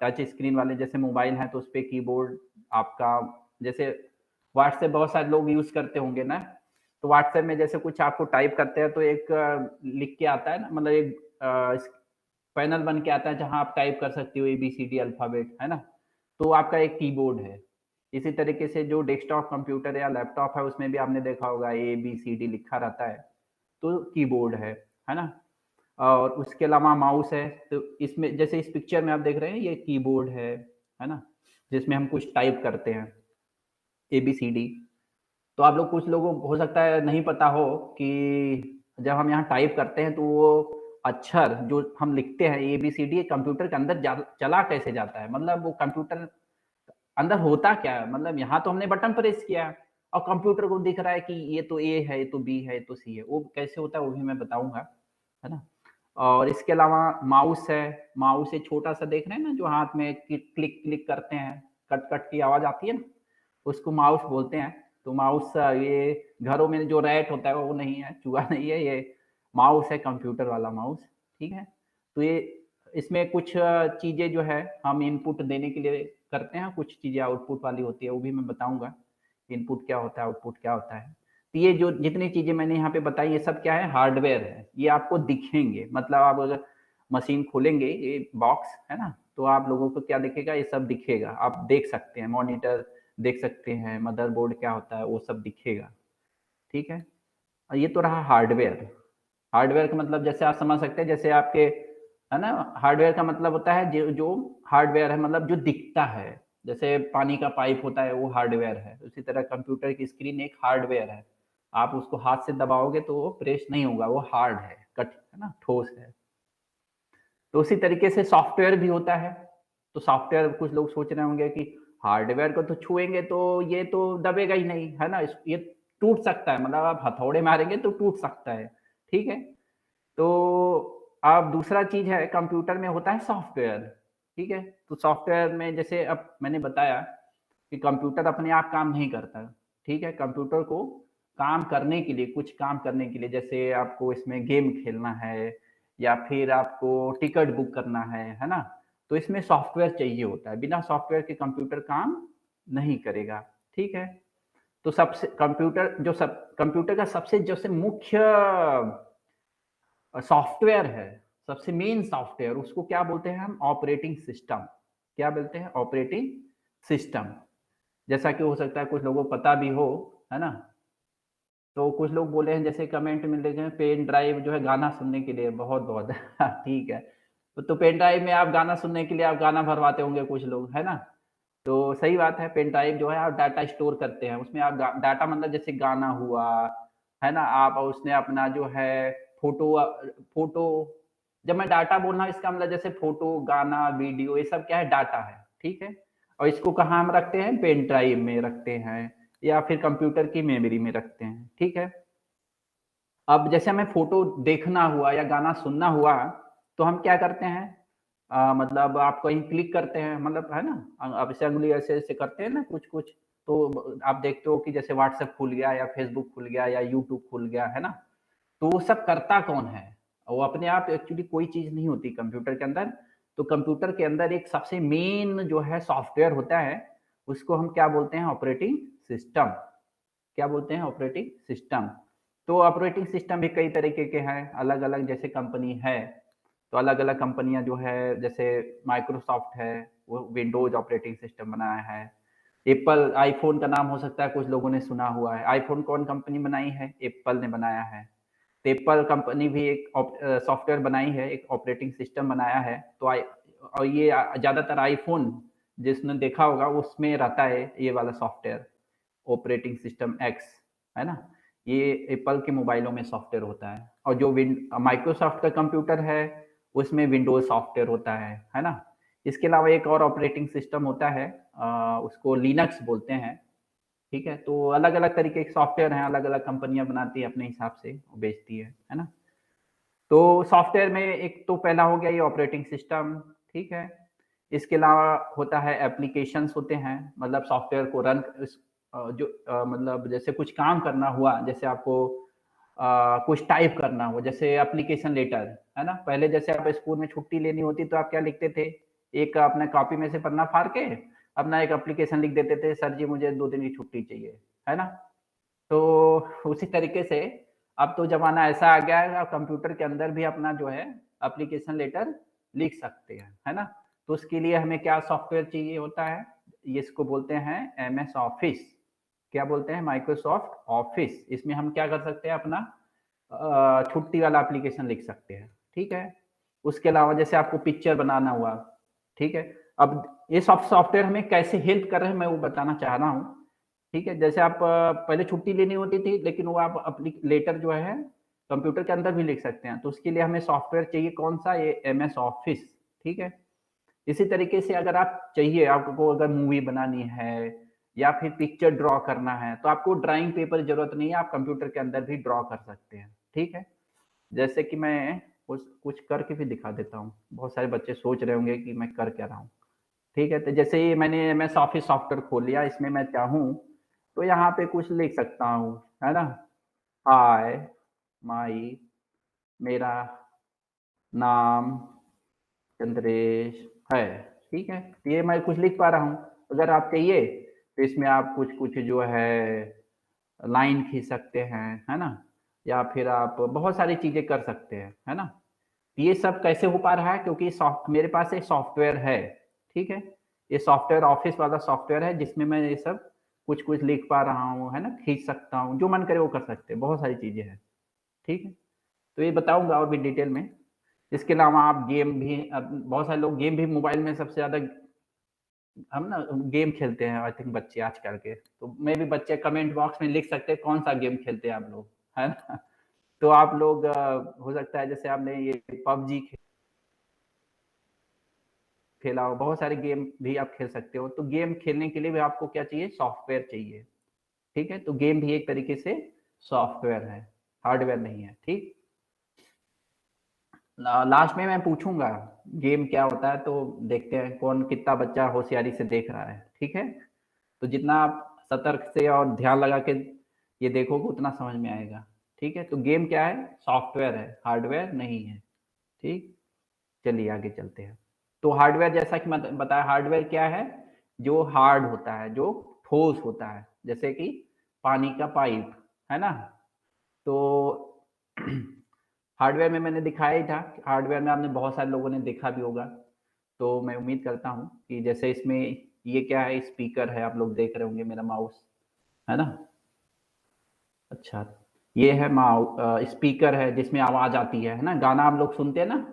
टच स्क्रीन वाले जैसे मोबाइल हैं, तो उसपे कीबोर्ड आपका, जैसे व्हाट्सएप बहुत सारे लोग यूज़ करते होंगे ना, तो व्हाट्सएप में जैसे कुछ आपको टाइप करते हैं, तो एक लिख के आता है ना, मतलब एक पैनल बन के आता है, जहाँ आप टाइप कर सकते हो एबीसीडी अल्फ़ाबेट, है ना? तो आपका एक कीबोर्ड है। इसी तरीके से जो डेस्कटॉप कंप्यूटर या लैपटॉप है, उसमें भी आपने देखा होगा एबीसीडी लिखा रहता है, तो कीबोर्ड है ना? और उसके अलावा माउस है। तो इसमें जैसे इस पिक्चर में आप देख रहे हैं ये कीबोर्ड है ना, जिसमें हम कुछ टाइप करते हैं ABCD। तो आप लोग कुछ लोगों को हो सकता है नहीं पता हो कि जब हम यहाँ टाइप करते हैं तो वो अक्षर जो हम लिखते हैं ABCD कंप्यूटर के अंदर चला कैसे जाता है, मतलब वो कंप्यूटर अंदर होता क्या है, मतलब यहाँ तो हमने बटन प्रेस किया और कंप्यूटर को दिख रहा है कि ये तो A है, ये तो B है, ये तो C है। वो कैसे होता है वो भी मैं बताऊंगा, है ना। और इसके अलावा माउस है। माउस ये छोटा सा देख रहे हैं ना, जो हाथ में क्लिक क्लिक करते हैं, कट कट की आवाज आती है ना, उसको माउस बोलते हैं। तो माउस ये घरों में जो रैट होता है वो नहीं है, चूहा नहीं है, ये माउस है, कंप्यूटर वाला माउस, ठीक है। तो ये इसमें कुछ चीजें जो है हम इनपुट देने के लिए करते हैं, कुछ चीजें आउटपुट वाली होती है, वो भी मैं बताऊंगा इनपुट क्या होता है, आउटपुट क्या होता है। तो ये जो जितनी चीजें मैंने यहाँ पे बताई ये सब क्या है, हार्डवेयर है। ये आपको दिखेंगे, मतलब आप अगर मशीन खोलेंगे ये बॉक्स है ना, तो आप लोगों को क्या दिखेगा, ये सब दिखेगा, आप देख सकते हैं, मॉनिटर देख सकते हैं, मदरबोर्ड क्या होता है वो सब दिखेगा, ठीक है। और ये तो रहा हार्डवेयर। हार्डवेयर का मतलब जैसे आप समझ सकते हैं, जैसे आपके है ना, हार्डवेयर का मतलब होता है जो हार्डवेयर है, मतलब जो दिखता है, जैसे पानी का पाइप होता है वो हार्डवेयर है, उसी तरह कंप्यूटर की स्क्रीन एक हार्डवेयर है। आप उसको हाथ से दबाओगे तो वो प्रेस नहीं होगा, वो हार्ड है, कट है ना, ठोस है। तो उसी तरीके से सॉफ्टवेयर भी होता है। तो सॉफ्टवेयर कुछ लोग सोच रहे होंगे कि हार्डवेयर को तो छुएंगे तो ये तो दबेगा ही नहीं, है ना, ये टूट सकता है, मतलब आप हथौड़े मारेंगे तो टूट सकता है, ठीक है। तो अब दूसरा चीज है, कंप्यूटर में होता है सॉफ्टवेयर, ठीक है। तो सॉफ्टवेयर में जैसे अब मैंने बताया कि कंप्यूटर अपने आप काम नहीं करता, ठीक है। कंप्यूटर को काम करने के लिए, कुछ काम करने के लिए, जैसे आपको इसमें गेम खेलना है या फिर आपको टिकट बुक करना है ना, तो इसमें सॉफ्टवेयर चाहिए होता है। बिना सॉफ्टवेयर के कंप्यूटर काम नहीं करेगा, ठीक है। तो सबसे कंप्यूटर का सबसे जैसे मुख्य सॉफ्टवेयर है, सबसे मेन सॉफ्टवेयर, उसको क्या बोलते हैं हम, ऑपरेटिंग सिस्टम। क्या बोलते हैं, ऑपरेटिंग सिस्टम। जैसा कि हो सकता है कुछ लोगों को पता भी हो, है ना। तो कुछ लोग बोले हैं, जैसे कमेंट में लिखे हैं पेन ड्राइव जो है गाना सुनने के लिए, बहुत बहुत ठीक है। तो पेन ड्राइव में आप गाना सुनने के लिए आप गाना भरवाते होंगे कुछ लोग, है ना। तो सही बात है, पेन ड्राइव जो है आप डाटा स्टोर करते हैं उसमें। आप डाटा मतलब जैसे गाना हुआ, है ना, आप उसने अपना जो है फोटो फोटो, जब मैं डाटा बोल रहा हूँ इसका मतलब जैसे फोटो, गाना, वीडियो, ये सब क्या है, डाटा है, ठीक है। और इसको कहाँ हम रखते हैं, पेन ड्राइव में रखते हैं या फिर कंप्यूटर की मेमोरी में रखते हैं, ठीक है। अब जैसे हमें फोटो देखना हुआ या गाना सुनना हुआ तो हम क्या करते हैं, मतलब आप कहीं क्लिक करते हैं, मतलब है ना, आप ऐसे अंगुली ऐसे ऐसे करते हैं ना कुछ कुछ, तो आप देखते हो कि जैसे व्हाट्सएप खुल गया या फेसबुक खुल गया या यूट्यूब खुल गया, है ना। तो वो सब करता कौन है, वो अपने आप एक्चुअली कोई चीज नहीं होती कंप्यूटर के अंदर। तो कंप्यूटर के अंदर एक सबसे मेन जो है सॉफ्टवेयर होता है, उसको हम क्या बोलते हैं, ऑपरेटिंग सिस्टम। क्या बोलते हैं, ऑपरेटिंग सिस्टम। तो ऑपरेटिंग सिस्टम भी कई तरीके के हैं, अलग अलग जैसे कंपनी है, तो अलग अलग कंपनियां जो है, जैसे माइक्रोसॉफ्ट है, वो विंडोज ऑपरेटिंग सिस्टम बनाया है। एप्पल, आईफोन का नाम हो सकता है कुछ लोगों ने सुना हुआ है। आईफोन कौन कंपनी बनाई है, एप्पल ने बनाया है। तो एप्पल कंपनी भी एक सॉफ्टवेयर बनाई है, एक ऑपरेटिंग सिस्टम बनाया है। तो और ये ज्यादातर आईफोन जिसने देखा होगा उसमें रहता है ये वाला सॉफ्टवेयर, ऑपरेटिंग सिस्टम एक्स, है ना। ये एप्पल के मोबाइलों में सॉफ्टवेयर होता है। और जो माइक्रोसॉफ्ट का कंप्यूटर है उसमें विंडोज सॉफ्टवेयर होता है ना। इसके अलावा एक और ऑपरेटिंग सिस्टम होता है, उसको लिनक्स बोलते हैं, ठीक है। तो अलग अलग तरीके के सॉफ्टवेयर हैं, अलग अलग कंपनियां बनाती है अपने हिसाब से बेचती है ना। तो सॉफ्टवेयर में एक तो पहला हो गया ये ऑपरेटिंग सिस्टम, ठीक है। इसके अलावा होता है एप्लीकेशंस होते हैं, मतलब सॉफ्टवेयर को रन मतलब जैसे कुछ काम करना हुआ, जैसे आपको कुछ टाइप करना हो, जैसे एप्लीकेशन लेटर, है ना। पहले जैसे आप स्कूल में छुट्टी लेनी होती तो आप क्या लिखते थे, एक अपने कॉपी में से पन्ना फाड़ के अपना एक एप्लीकेशन लिख देते थे, सर जी मुझे 2 दिन की छुट्टी चाहिए, है ना। तो उसी तरीके से अब तो जमाना ऐसा आ गया है, आप कंप्यूटर के अंदर भी अपना जो है एप्लीकेशन लेटर लिख सकते हैं, है ना। तो उसके लिए हमें क्या सॉफ्टवेयर चाहिए होता है, ये इसको बोलते हैं MS ऑफिस। क्या बोलते हैं, माइक्रोसॉफ्ट ऑफिस। इसमें हम क्या कर सकते हैं, अपना छुट्टी वाला एप्लीकेशन लिख सकते हैं, ठीक है। उसके अलावा जैसे आपको पिक्चर बनाना हुआ, ठीक है। अब ये सॉफ्टवेयर हमें कैसे हेल्प कर रहे हैं मैं वो बताना चाह रहा हूँ, ठीक है। जैसे आप पहले छुट्टी लेनी होती थी, लेकिन वो आप अपनी लेटर जो है कंप्यूटर के अंदर भी लिख सकते हैं, तो उसके लिए हमें सॉफ्टवेयर चाहिए कौन सा, ये MS ऑफिस, ठीक है। इसी तरीके से अगर आप चाहिए, आपको अगर मूवी बनानी है या फिर पिक्चर ड्रॉ करना है, तो आपको ड्राइंग पेपर की जरूरत नहीं है, आप कंप्यूटर के अंदर भी ड्रॉ कर सकते हैं, ठीक है। जैसे कि मैं कुछ करके भी दिखा देता हूँ, बहुत सारे बच्चे सोच रहे होंगे कि मैं कर क्या रहा हूँ, ठीक है। तो जैसे ये मैंने MS ऑफिस सॉफ्टवेयर खोल लिया, इसमें मैं चाहूँ तो यहाँ पे कुछ लिख सकता हूँ, है ना। हाय माई, मेरा नाम चंद्रेश है, ठीक है। तो ये मैं कुछ लिख पा रहा हूँ। अगर आप चाहिए तो इसमें आप कुछ कुछ जो है लाइन खींच सकते हैं, है ना, या फिर आप बहुत सारी चीजें कर सकते हैं, है ना। ये सब कैसे हो पा रहा है, क्योंकि मेरे पास एक सॉफ्टवेयर है, ठीक है। ये सॉफ्टवेयर ऑफिस वाला सॉफ्टवेयर है, जिसमें मैं ये सब कुछ कुछ लिख पा रहा हूँ, है ना, खींच सकता हूँ, जो मन करे वो कर सकते हैं, बहुत सारी चीजें हैं, ठीक है। तो ये बताऊंगा और भी डिटेल में। इसके अलावा आप गेम भी, अब बहुत सारे लोग गेम भी मोबाइल में सबसे ज्यादा, हम ना गेम खेलते हैं, आई थिंक बच्चे आजकल के, तो मैं भी बच्चे कमेंट बॉक्स में लिख सकते हैं कौन सा गेम खेलते हैं आप लोग, है ना। तो आप लोग हो सकता है जैसे आपने ये PUBG खेला हो, बहुत सारे गेम भी आप खेल सकते हो। तो गेम खेलने के लिए भी आपको क्या चाहिए, सॉफ्टवेयर चाहिए, ठीक है। तो गेम भी एक तरीके से सॉफ्टवेयर है, हार्डवेयर नहीं है, ठीक। लास्ट में मैं पूछूंगा गेम क्या होता है, तो देखते हैं कौन कितना बच्चा होशियारी से देख रहा है, ठीक है। तो जितना आप सतर्क से और ध्यान लगा के ये देखोगे उतना समझ में आएगा, ठीक है। तो गेम क्या है, सॉफ्टवेयर है, हार्डवेयर नहीं है, ठीक। चलिए आगे चलते हैं। तो हार्डवेयर, जैसा कि मैं बताया, हार्डवेयर क्या है, जो हार्ड होता है, जो ठोस होता है, जैसे कि पानी का पाइप, है ना। तो हार्डवेयर में मैंने दिखाया ही था, हार्डवेयर में आपने बहुत सारे लोगों ने देखा भी होगा। तो मैं उम्मीद करता हूँ कि जैसे इसमें ये क्या है, स्पीकर है, आप लोग देख रहे होंगे मेरा माउस, है ना। अच्छा, ये है स्पीकर है जिसमें आवाज आती है ना, गाना आप लोग सुनते हैं ना,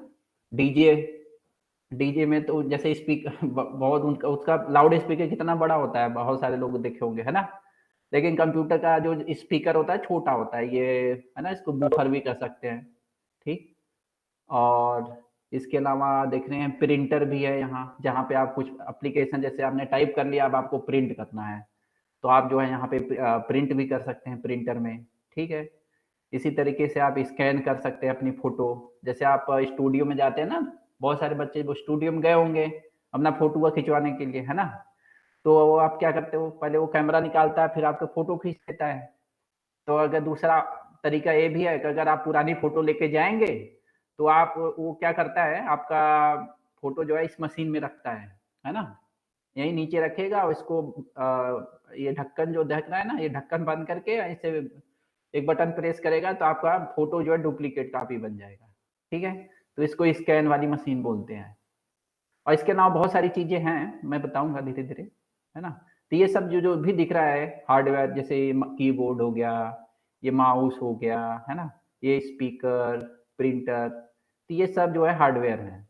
डीजे डीजे में तो जैसे स्पीकर बहुत उनका उसका लाउड स्पीकर कितना बड़ा होता है, बहुत सारे लोग देखे होंगे, है ना। लेकिन कंप्यूटर का जो स्पीकर होता है छोटा होता है, ये है ना, इसको बूफर भी कर सकते हैं, ठीक। और इसके अलावा देख रहे हैं प्रिंटर भी है यहाँ, जहाँ पे आप कुछ एप्लीकेशन जैसे आपने टाइप कर लिया, अब आपको प्रिंट करना है, तो आप जो है यहाँ पे प्रिंट भी कर सकते हैं प्रिंटर में, ठीक है। इसी तरीके से आप स्कैन कर सकते हैं अपनी फोटो, जैसे आप स्टूडियो में जाते हैं ना, बहुत सारे बच्चे वो स्टूडियो में गए होंगे अपना फोटो खिंचवाने के लिए, है ना। तो आप क्या करते हो, पहले वो कैमरा निकालता है, फिर आपका फोटो खींच लेता है। तो अगर दूसरा तरीका ये भी है कि अगर आप पुरानी फोटो लेके जाएंगे, तो आप वो क्या करता है, आपका फोटो जो है इस मशीन में रखता है ना, यही नीचे रखेगा, और इसको ये ढक्कन जो ढक रहा है ना, ये ढक्कन बंद करके ऐसे एक बटन प्रेस करेगा, तो आपका फोटो जो है डुप्लीकेट कॉपी बन जाएगा, ठीक है। तो इसको स्कैन वाली मशीन बोलते हैं। और इसके अलावा बहुत सारी चीजें हैं, मैं बताऊंगा धीरे धीरे, है ना। तो ये सब जो जो भी दिख रहा है हार्डवेयर, जैसे कीबोर्ड हो गया, ये माउस हो गया, है ना, ये स्पीकर, प्रिंटर, तो ये सब जो है हार्डवेयर है।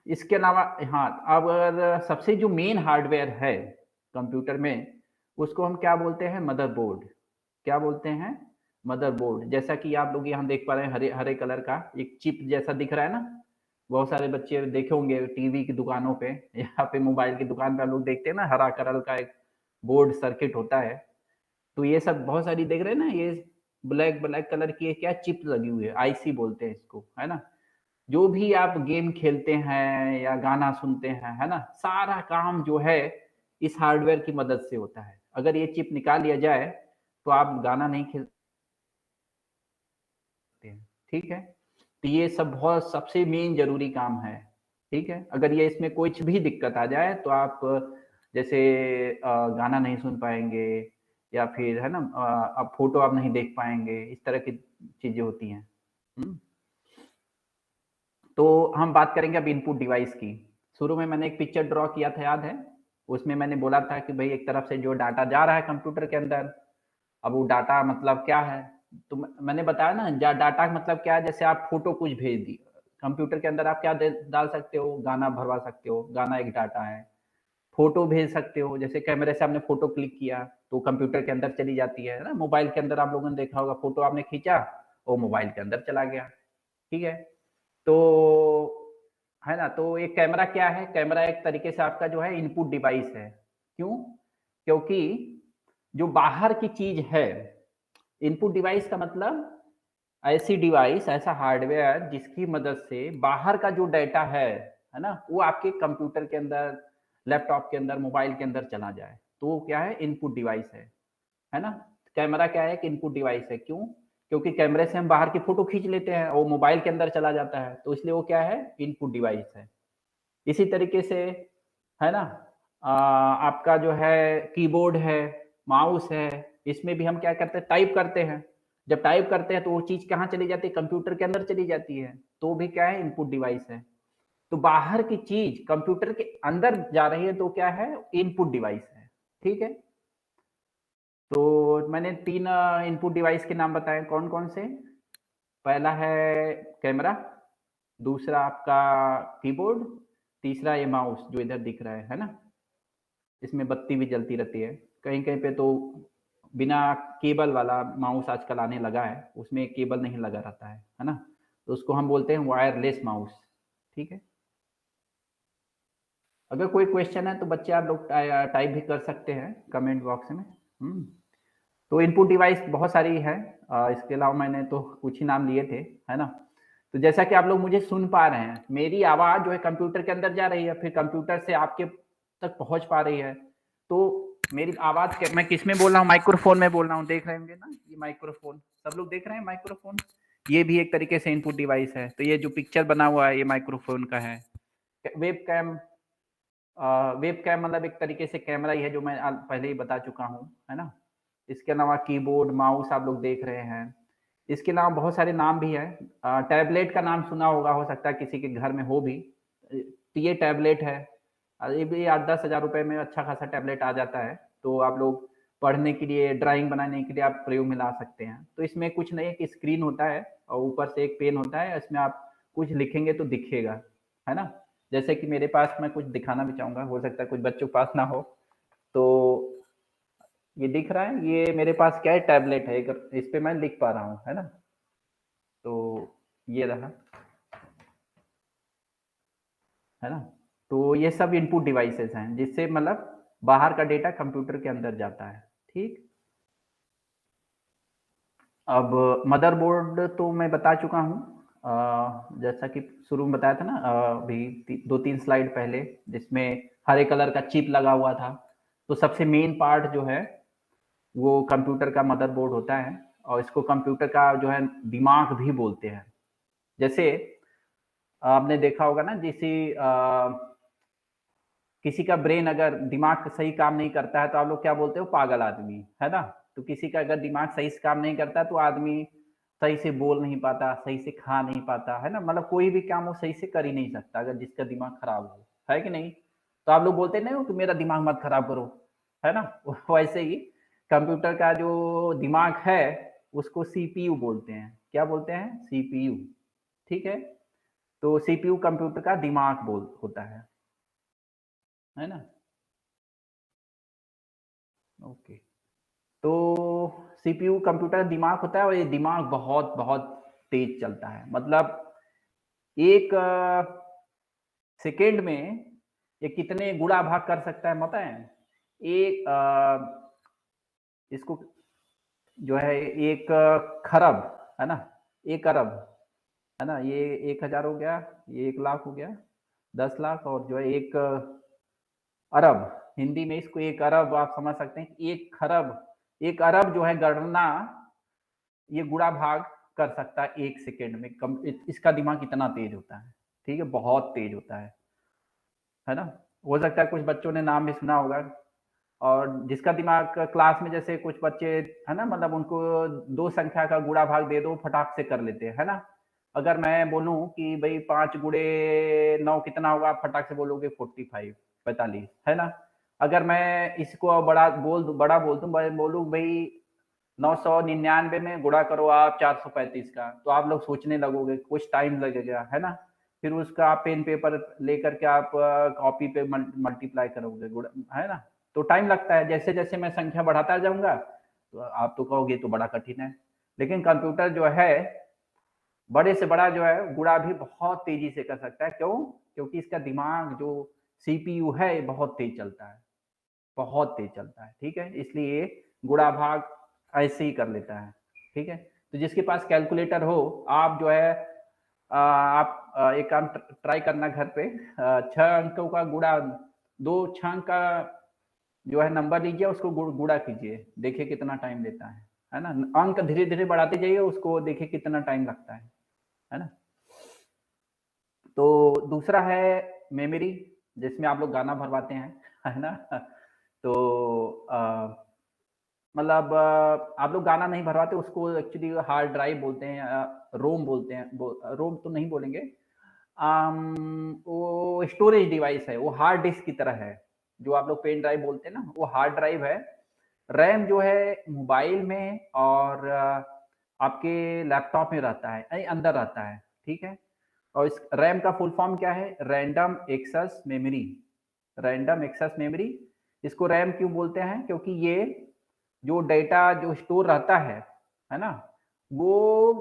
इसके अलावा हाँ, अब अगर सबसे जो मेन हार्डवेयर है कंप्यूटर में, उसको हम क्या बोलते हैं, मदरबोर्ड। क्या बोलते हैं, मदरबोर्ड। जैसा कि आप लोग यहाँ देख पा रहे हैं, हरे हरे कलर का एक चिप जैसा दिख रहा है ना, बहुत सारे बच्चे देखे होंगे टीवी की दुकानों पे, यहाँ पे मोबाइल की दुकान पे हम लोग देखते हैं ना, हरा कलर का एक बोर्ड सर्किट होता है। तो ये सब बहुत सारी देख रहे हैं ना, ये ब्लैक ब्लैक कलर की क्या चिप लगी हुई है, IC बोलते हैं इसको, है ना। जो भी आप गेम खेलते हैं या गाना सुनते हैं, है ना, सारा काम जो है इस हार्डवेयर की मदद से होता है। अगर ये चिप निकाल लिया जाए तो आप गाना नहीं खेल सकते हैं, ठीक है। तो ये सब बहुत सबसे मेन जरूरी काम है, ठीक है। अगर ये इसमें कुछ भी दिक्कत आ जाए तो आप जैसे गाना नहीं सुन पाएंगे, या फिर है ना आप फोटो आप नहीं देख पाएंगे, इस तरह की चीजें होती हैं। तो हम बात करेंगे अब इनपुट डिवाइस की। शुरू में मैंने एक पिक्चर ड्रॉ किया था, याद है। उसमें मैंने बोला था कि भाई एक तरफ से जो डाटा जा रहा है कंप्यूटर के अंदर, अब वो डाटा मतलब क्या है, तो मैंने बताया ना, डाटा मतलब क्या है, जैसे आप फोटो कुछ भेज दी, कंप्यूटर के अंदर आप क्या डाल सकते हो, गाना भरवा सकते हो, गाना एक डाटा है। फोटो भेज सकते हो, जैसे कैमरे से आपने फोटो क्लिक किया तो कंप्यूटर के अंदर चली जाती है ना। मोबाइल के अंदर आप लोगों ने देखा होगा, फोटो आपने खींचा वो मोबाइल के अंदर चला गया, ठीक है। तो है ना, तो एक कैमरा क्या है, कैमरा एक तरीके से आपका जो है इनपुट डिवाइस है। क्यों? क्योंकि जो बाहर की चीज है, इनपुट डिवाइस का मतलब ऐसी डिवाइस, ऐसा हार्डवेयर जिसकी मदद से बाहर का जो डाटा है ना, वो आपके कंप्यूटर के अंदर, लैपटॉप के अंदर, मोबाइल के अंदर चला जाए, तो वो क्या है, इनपुट डिवाइस है ना। कैमरा क्या है, एक इनपुट डिवाइस है। क्यों? क्योंकि कैमरे से हम बाहर की फोटो खींच लेते हैं, वो मोबाइल के अंदर चला जाता है, तो इसलिए वो क्या है, इनपुट डिवाइस है। इसी तरीके से है ना, आपका जो है कीबोर्ड है, माउस है, इसमें भी हम क्या करते हैं, टाइप करते हैं। जब टाइप करते हैं तो वो चीज कहाँ चली जाती है, कंप्यूटर के अंदर चली जाती है, तो भी क्या है, इनपुट डिवाइस है। तो बाहर की चीज कंप्यूटर के अंदर जा रही है तो क्या है, इनपुट डिवाइस है, ठीक है। तो मैंने 3 इनपुट डिवाइस के नाम बताए, कौन कौन से। पहला है कैमरा, दूसरा आपका कीबोर्ड, तीसरा ये माउस जो इधर दिख रहा है ना, इसमें बत्ती भी जलती रहती है। कहीं कहीं पे तो बिना केबल वाला माउस आजकल आने लगा है, उसमें केबल नहीं लगा रहता है ना, तो उसको हम बोलते हैं वायरलेस माउस, ठीक है। अगर कोई क्वेश्चन है तो बच्चे आप लोग टाइप भी कर सकते हैं कमेंट बॉक्स में। तो इनपुट डिवाइस बहुत सारी है, इसके अलावा मैंने तो कुछ ही नाम लिए थे, है ना। तो जैसा कि आप लोग मुझे सुन पा रहे हैं, मेरी आवाज जो है कंप्यूटर के अंदर जा रही है, फिर कंप्यूटर से आपके तक पहुंच पा रही है। तो मेरी आवाज मैं किस में बोल रहा हूँ, माइक्रोफोन में बोल रहा हूँ, देख रहे होंगे ना ये माइक्रोफोन, सब लोग देख रहे हैं माइक्रोफोन, ये भी एक तरीके से इनपुट डिवाइस है। तो ये जो पिक्चर बना हुआ है ये माइक्रोफोन का है। वेब कैम, वेब कैम मतलब एक तरीके से कैमरा ही है, जो मैं पहले ही बता चुका हूँ, है ना। इसके अलावा कीबोर्ड, माउस आप लोग देख रहे हैं। इसके अलावा बहुत सारे नाम भी हैं। टैबलेट का नाम सुना होगा, हो सकता है किसी के घर में हो भी। तो ये टैबलेट है, ये भी 8-10 हज़ार रुपए में अच्छा खासा टैबलेट आ जाता है। तो आप लोग पढ़ने के लिए, ड्राइंग बनाने के लिए आप प्रयोग में ला सकते हैं। तो इसमें कुछ नहीं है कि स्क्रीन होता है और ऊपर से एक पेन होता है, इसमें आप कुछ लिखेंगे तो दिखेगा, है ना। जैसे कि मेरे पास, मैं कुछ दिखाना भी चाहूंगा, हो सकता है कुछ बच्चों के पास ना हो। तो ये दिख रहा है, ये मेरे पास क्या है, टैबलेट है, इस पे मैं लिख पा रहा हूँ, है ना। तो ये रहा, है ना। तो ये सब इनपुट डिवाइसेस हैं, जिससे मतलब बाहर का डेटा कंप्यूटर के अंदर जाता है, ठीक। अब मदरबोर्ड तो मैं बता चुका हूँ, जैसा कि शुरू में बताया था ना, अभी 2-3 स्लाइड पहले, जिसमें हरे कलर का चिप लगा हुआ था। तो सबसे मेन पार्ट जो है वो कंप्यूटर का मदरबोर्ड होता है, और इसको कंप्यूटर का जो है दिमाग भी बोलते हैं। जैसे आपने देखा होगा ना, जैसे किसी का ब्रेन, अगर दिमाग सही काम नहीं करता है तो आप लोग क्या बोलते हो, पागल आदमी, है ना। तो किसी का अगर दिमाग सही से काम नहीं करता तो आदमी सही से बोल नहीं पाता, सही से खा नहीं पाता, है ना। मतलब कोई भी काम वो सही से कर ही नहीं सकता अगर जिसका दिमाग खराब हो, है कि नहीं। तो आप लोग बोलते नहीं हो कि मेरा दिमाग मत खराब करो, है ना। वैसे ही कंप्यूटर का जो दिमाग है उसको सीपीयू बोलते हैं। क्या बोलते हैं, सीपीयू, ठीक है। तो सीपीयू कंप्यूटर का दिमाग होता है ना। ओके। तो सीपीयू कंप्यूटर का दिमाग होता है, और ये दिमाग बहुत बहुत तेज चलता है। मतलब एक सेकेंड में ये कितने गुणा भाग कर सकता है पता है। एक इसको जो है, एक खरब, है ना, 1 अरब, है ना। ये 1,000 हो गया, ये 1 लाख हो गया, 10 लाख, और जो है 1 अरब, हिंदी में इसको 1 अरब आप समझ सकते हैं। 1 खरब, 1 अरब जो है गणना, ये गुणा भाग कर सकता है 1 सेकेंड में। इसका दिमाग इतना तेज होता है, ठीक है, बहुत तेज होता है ना। हो सकता है कुछ बच्चों ने नाम भी सुना होगा, और जिसका दिमाग क्लास में, जैसे कुछ बच्चे, है ना, मतलब उनको 2 संख्या का गुणा भाग दे दो, फटाक से कर लेते हैं, है ना। अगर मैं बोलूं कि भाई 5 गुणे 9 कितना होगा, आप फटाक से बोलोगे 45, है ना। अगर मैं इसको बड़ा बोल दूं, मैं बोलूं भाई 999 में गुणा करो आप 435 का, तो आप लोग सोचने लगोगे, कुछ टाइम लगेगा, है ना। फिर उसका आप पेन पेपर लेकर के आप कॉपी पे मल्टीप्लाई करोगे, है ना। तो टाइम लगता है, जैसे जैसे मैं संख्या बढ़ाता जाऊंगा तो आप तो कहोगे तो बड़ा कठिन है। लेकिन कंप्यूटर जो है बड़े से बड़ा जो है गुणा भी बहुत तेजी से कर सकता है। क्यों? क्योंकि इसका दिमाग जो सीपीयू है बहुत तेज चलता है, बहुत तेज चलता है, ठीक है। इसलिए गुणा भाग ऐसे ही कर लेता है, ठीक है। तो जिसके पास कैलकुलेटर हो, आप जो है आप एक काम ट्राई करना घर पे, 6 अंकों का गुणा, 6 अंक का जो है नंबर लीजिए, उसको गुणा कीजिए, देखिए कितना टाइम लेता है ना। अंक धीरे धीरे बढ़ाते जाइए, उसको देखिए कितना टाइम लगता है ना। तो दूसरा है मेमोरी, जिसमें आप लोग गाना भरवाते हैं, है ना। तो मतलब आप लोग गाना नहीं भरवाते, उसको एक्चुअली हार्ड ड्राइव बोलते हैं, रोम बोलते हैं, रोम तो नहीं बोलेंगे, वो स्टोरेज डिवाइस है, वो हार्ड डिस्क की तरह है। जो आप लोग पेन ड्राइव बोलते हैं ना, वो हार्ड ड्राइव है। रैम जो है मोबाइल में और आपके लैपटॉप में रहता है, अंदर रहता है, ठीक है। और इस रैम का फुल फॉर्म क्या है? Random access memory. Random access memory, इसको रैम क्यों बोलते हैं? क्योंकि ये जो डेटा जो स्टोर रहता है ना, वो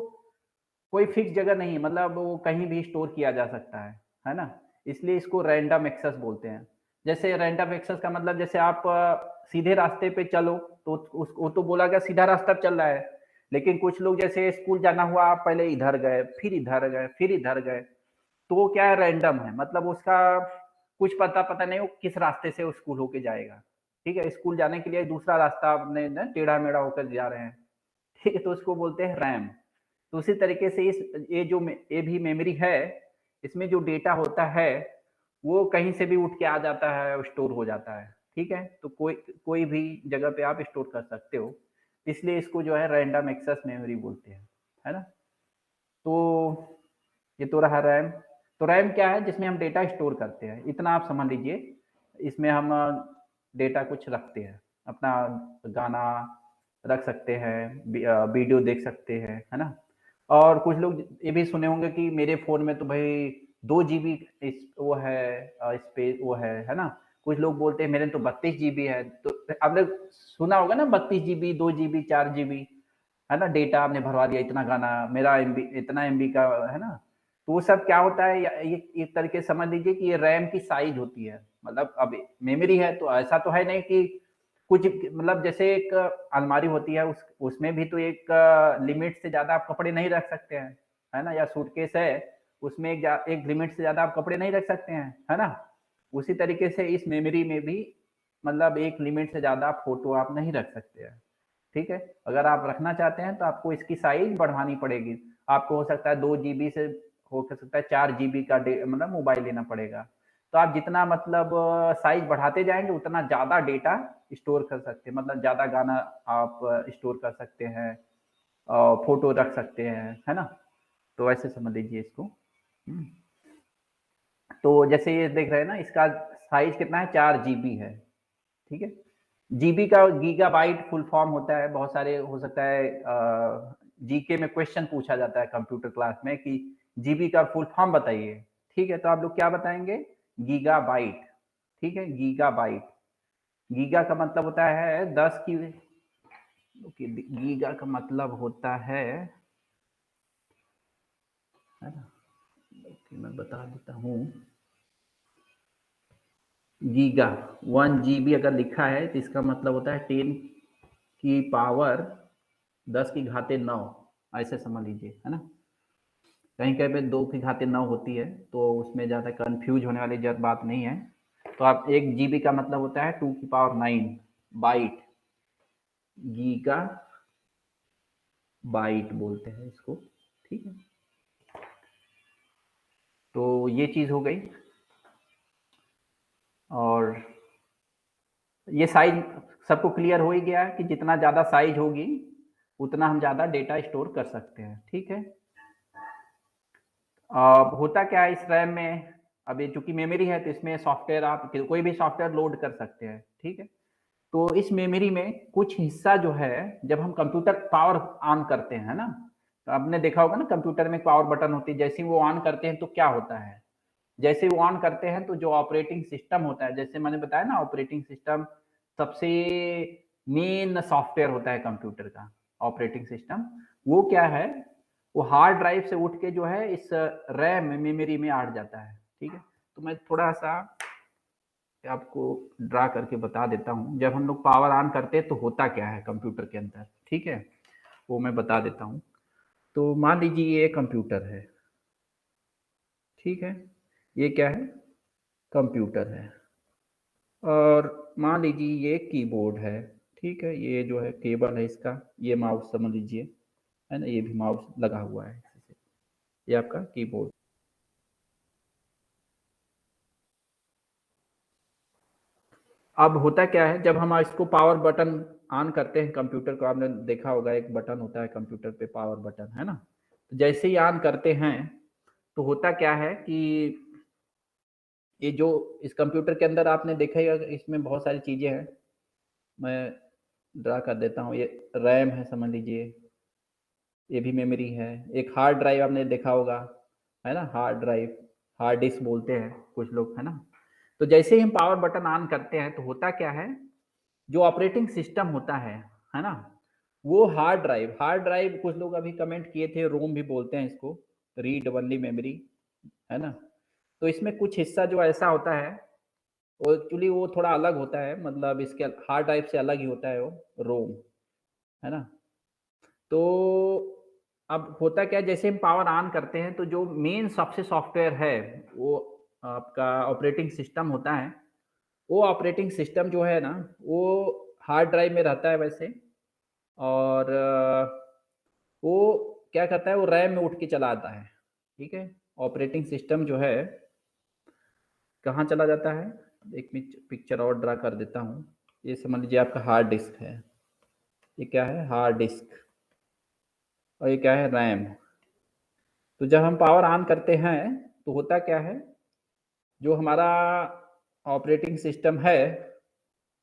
कोई फिक्स जगह नहीं, मतलब वो कहीं भी स्टोर किया जा सकता है ना। इसलिए इसको रैंडम एक्सेस बोलते हैं। जैसे रैंडम एक्सेस का मतलब, जैसे आप सीधे रास्ते पे चलो तो वो तो बोला गया सीधा रास्ता चल रहा है, लेकिन कुछ लोग जैसे स्कूल जाना हुआ, आप पहले इधर गए, फिर इधर गए, फिर इधर गए, तो वो क्या है? रैंडम है, मतलब उसका कुछ पता नहीं वो किस रास्ते से स्कूल होके जाएगा, ठीक है। स्कूल जाने के लिए दूसरा रास्ता अपने ना टेढ़ा मेढ़ा होकर जा रहे हैं, ठीक है, तो उसको बोलते हैं रैम। तो उसी तरीके से ये भी मेमोरी है, इसमें जो डेटा होता है वो कहीं से भी उठ के आ जाता है, स्टोर हो जाता है, ठीक है। तो कोई भी जगह पे आप स्टोर कर सकते हो, इसलिए इसको जो है रैंडम एक्सेस मेमोरी बोलते हैं, है ना। तो ये तो रहा रैम। तो रैम क्या है? जिसमें हम डेटा स्टोर करते हैं, इतना आप समझ लीजिए। इसमें हम डेटा कुछ रखते हैं, अपना गाना रख सकते हैं, वीडियो देख सकते हैं, है ना। और कुछ लोग ये भी सुने होंगे कि मेरे फोन में तो भाई 2 GB वो है, स्पेस वो है ना। कुछ लोग बोलते हैं मेरे तो 32 GB है। तो आपने सुना होगा ना, 32 GB, 2 GB, 4 GB, है ना, डेटा आपने भरवा दिया, इतना गाना मेरा एमबी, इतना एमबी का, है ना। तो वो सब क्या होता है? ये एक तरीके से समझ लीजिए कि ये रैम की साइज होती है। मतलब अब मेमोरी है तो ऐसा तो है नहीं कि कुछ, मतलब जैसे एक अलमारी होती है, उसमें भी तो एक लिमिट से ज्यादा आप कपड़े नहीं रख सकते हैं, है ना। या सूटकेस है, उसमें एक लिमिट से ज्यादा आप कपड़े नहीं रख सकते हैं, है ना। उसी तरीके से इस मेमोरी में भी, मतलब एक लिमिट से ज्यादा फोटो आप नहीं रख सकते हैं, ठीक है। अगर आप रखना चाहते हैं तो आपको इसकी साइज बढ़ानी पड़ेगी। आपको हो सकता है 2 GB से हो सकता है 4 GB का मतलब मोबाइल लेना पड़ेगा। तो आप जितना मतलब साइज बढ़ाते जाएंगे, उतना ज्यादा डेटा स्टोर कर सकते हैं, मतलब ज्यादा गाना आप स्टोर कर सकते हैं, फोटो रख सकते हैं, है ना। तो ऐसे समझ लीजिए इसको। तो जैसे ये देख रहे हैं ना, इसका साइज कितना है? 4 GB है, ठीक है। जीबी का गीगाबाइट फुल फॉर्म होता है। बहुत सारे हो सकता है जीके में क्वेश्चन पूछा जाता है कंप्यूटर क्लास में कि जीबी का फुल फॉर्म बताइए, ठीक है। तो आप लोग क्या बताएंगे? गीगाबाइट, ठीक है, गीगाबाइट। गीगा का मतलब होता है 10 की, गीगा का मतलब होता है ना, मैं बता देता हूँ। गीगा 1 GB अगर लिखा है तो इसका मतलब होता है 10 की पावर 10 की घाते 9, ऐसे समझ लीजिए, है ना। कहीं कहीं पे 2 की घाते 9 होती है, तो उसमें ज़्यादा कंफ्यूज होने वाली जरूर बात नहीं है। तो आप 1 GB का मतलब होता है 2 की पावर 9 बाइट, गीगा बाइट बोलते हैं इसको, ठीक है। तो ये चीज़ हो गई। और ये साइज सबको क्लियर हो ही गया कि जितना ज़्यादा साइज होगी उतना हम ज़्यादा डेटा स्टोर कर सकते हैं, ठीक है। होता क्या है इस रैम में? अब ये चूंकि मेमोरी है तो इसमें सॉफ्टवेयर, आप कोई भी सॉफ्टवेयर लोड कर सकते हैं, ठीक है। तो इस मेमोरी में कुछ हिस्सा जो है, जब हम कंप्यूटर पावर ऑन करते हैं ना, तो आपने देखा होगा ना कंप्यूटर में पावर बटन होती है, जैसे ही वो ऑन करते हैं तो क्या होता है, जैसे वो ऑन करते हैं तो जो ऑपरेटिंग सिस्टम होता है, जैसे मैंने बताया ना ऑपरेटिंग सिस्टम सबसे मेन सॉफ्टवेयर होता है कंप्यूटर का, ऑपरेटिंग सिस्टम, वो क्या है, वो हार्ड ड्राइव से उठ के जो है इस रैम मेमोरी में आ जाता है। ठीक है, तो मैं थोड़ा सा आपको ड्रा करके बता देता हूँ, जब हम लोग पावर ऑन करते हैं तो होता क्या है कंप्यूटर के अंदर। ठीक है, वो मैं बता देता हूँ। तो मान लीजिए ये कंप्यूटर है, ठीक है, ये क्या है, कंप्यूटर है, और मान लीजिए ये कीबोर्ड है। ठीक है, ये जो है केबल है इसका, ये माउस समझ लीजिए, है ना, ये भी माउस लगा हुआ है, ये आपका कीबोर्ड। अब होता क्या है, जब हम इसको पावर बटन ऑन करते हैं कंप्यूटर को, आपने देखा होगा एक बटन होता है कंप्यूटर पे, पावर बटन, है ना, तो जैसे ही ऑन करते हैं तो होता क्या है कि ये जो इस कंप्यूटर के अंदर आपने देखा ही होगा, इसमें बहुत सारी चीजें हैं, मैं ड्रा कर देता हूँ। ये रैम है समझ लीजिए, ये भी मेमोरी है, एक हार्ड ड्राइव आपने देखा होगा, है ना, हार्ड ड्राइव, हार्ड डिस्क बोलते हैं कुछ लोग, है ना। तो जैसे ही हम पावर बटन ऑन करते हैं तो होता क्या है, जो ऑपरेटिंग सिस्टम होता है ना, वो हार्ड ड्राइव कुछ लोग अभी कमेंट किए थे, रोम भी बोलते हैं इसको, रीड ओनली मेमोरी, है ना। तो इसमें कुछ हिस्सा जो ऐसा होता है, वो एक्चुअली वो थोड़ा अलग होता है, मतलब इसके हार्ड ड्राइव से अलग ही होता है वो रोम, है ना। तो अब होता क्या है, जैसे हम पावर ऑन करते हैं तो जो मेन सबसे सॉफ्टवेयर है, वो आपका ऑपरेटिंग सिस्टम होता है, वो ऑपरेटिंग सिस्टम जो है ना, वो हार्ड ड्राइव में रहता है वैसे, और वो क्या करता है, वो रैम में उठ के चला आता है। ठीक है, ऑपरेटिंग सिस्टम जो है कहाँ चला जाता है, एक पिक्चर और ड्रा कर देता हूँ। ये समझ लीजिए आपका हार्ड डिस्क है, ये क्या है, हार्ड डिस्क, और ये क्या है, रैम। तो जब हम पावर ऑन करते हैं तो होता क्या है, जो हमारा ऑपरेटिंग सिस्टम है,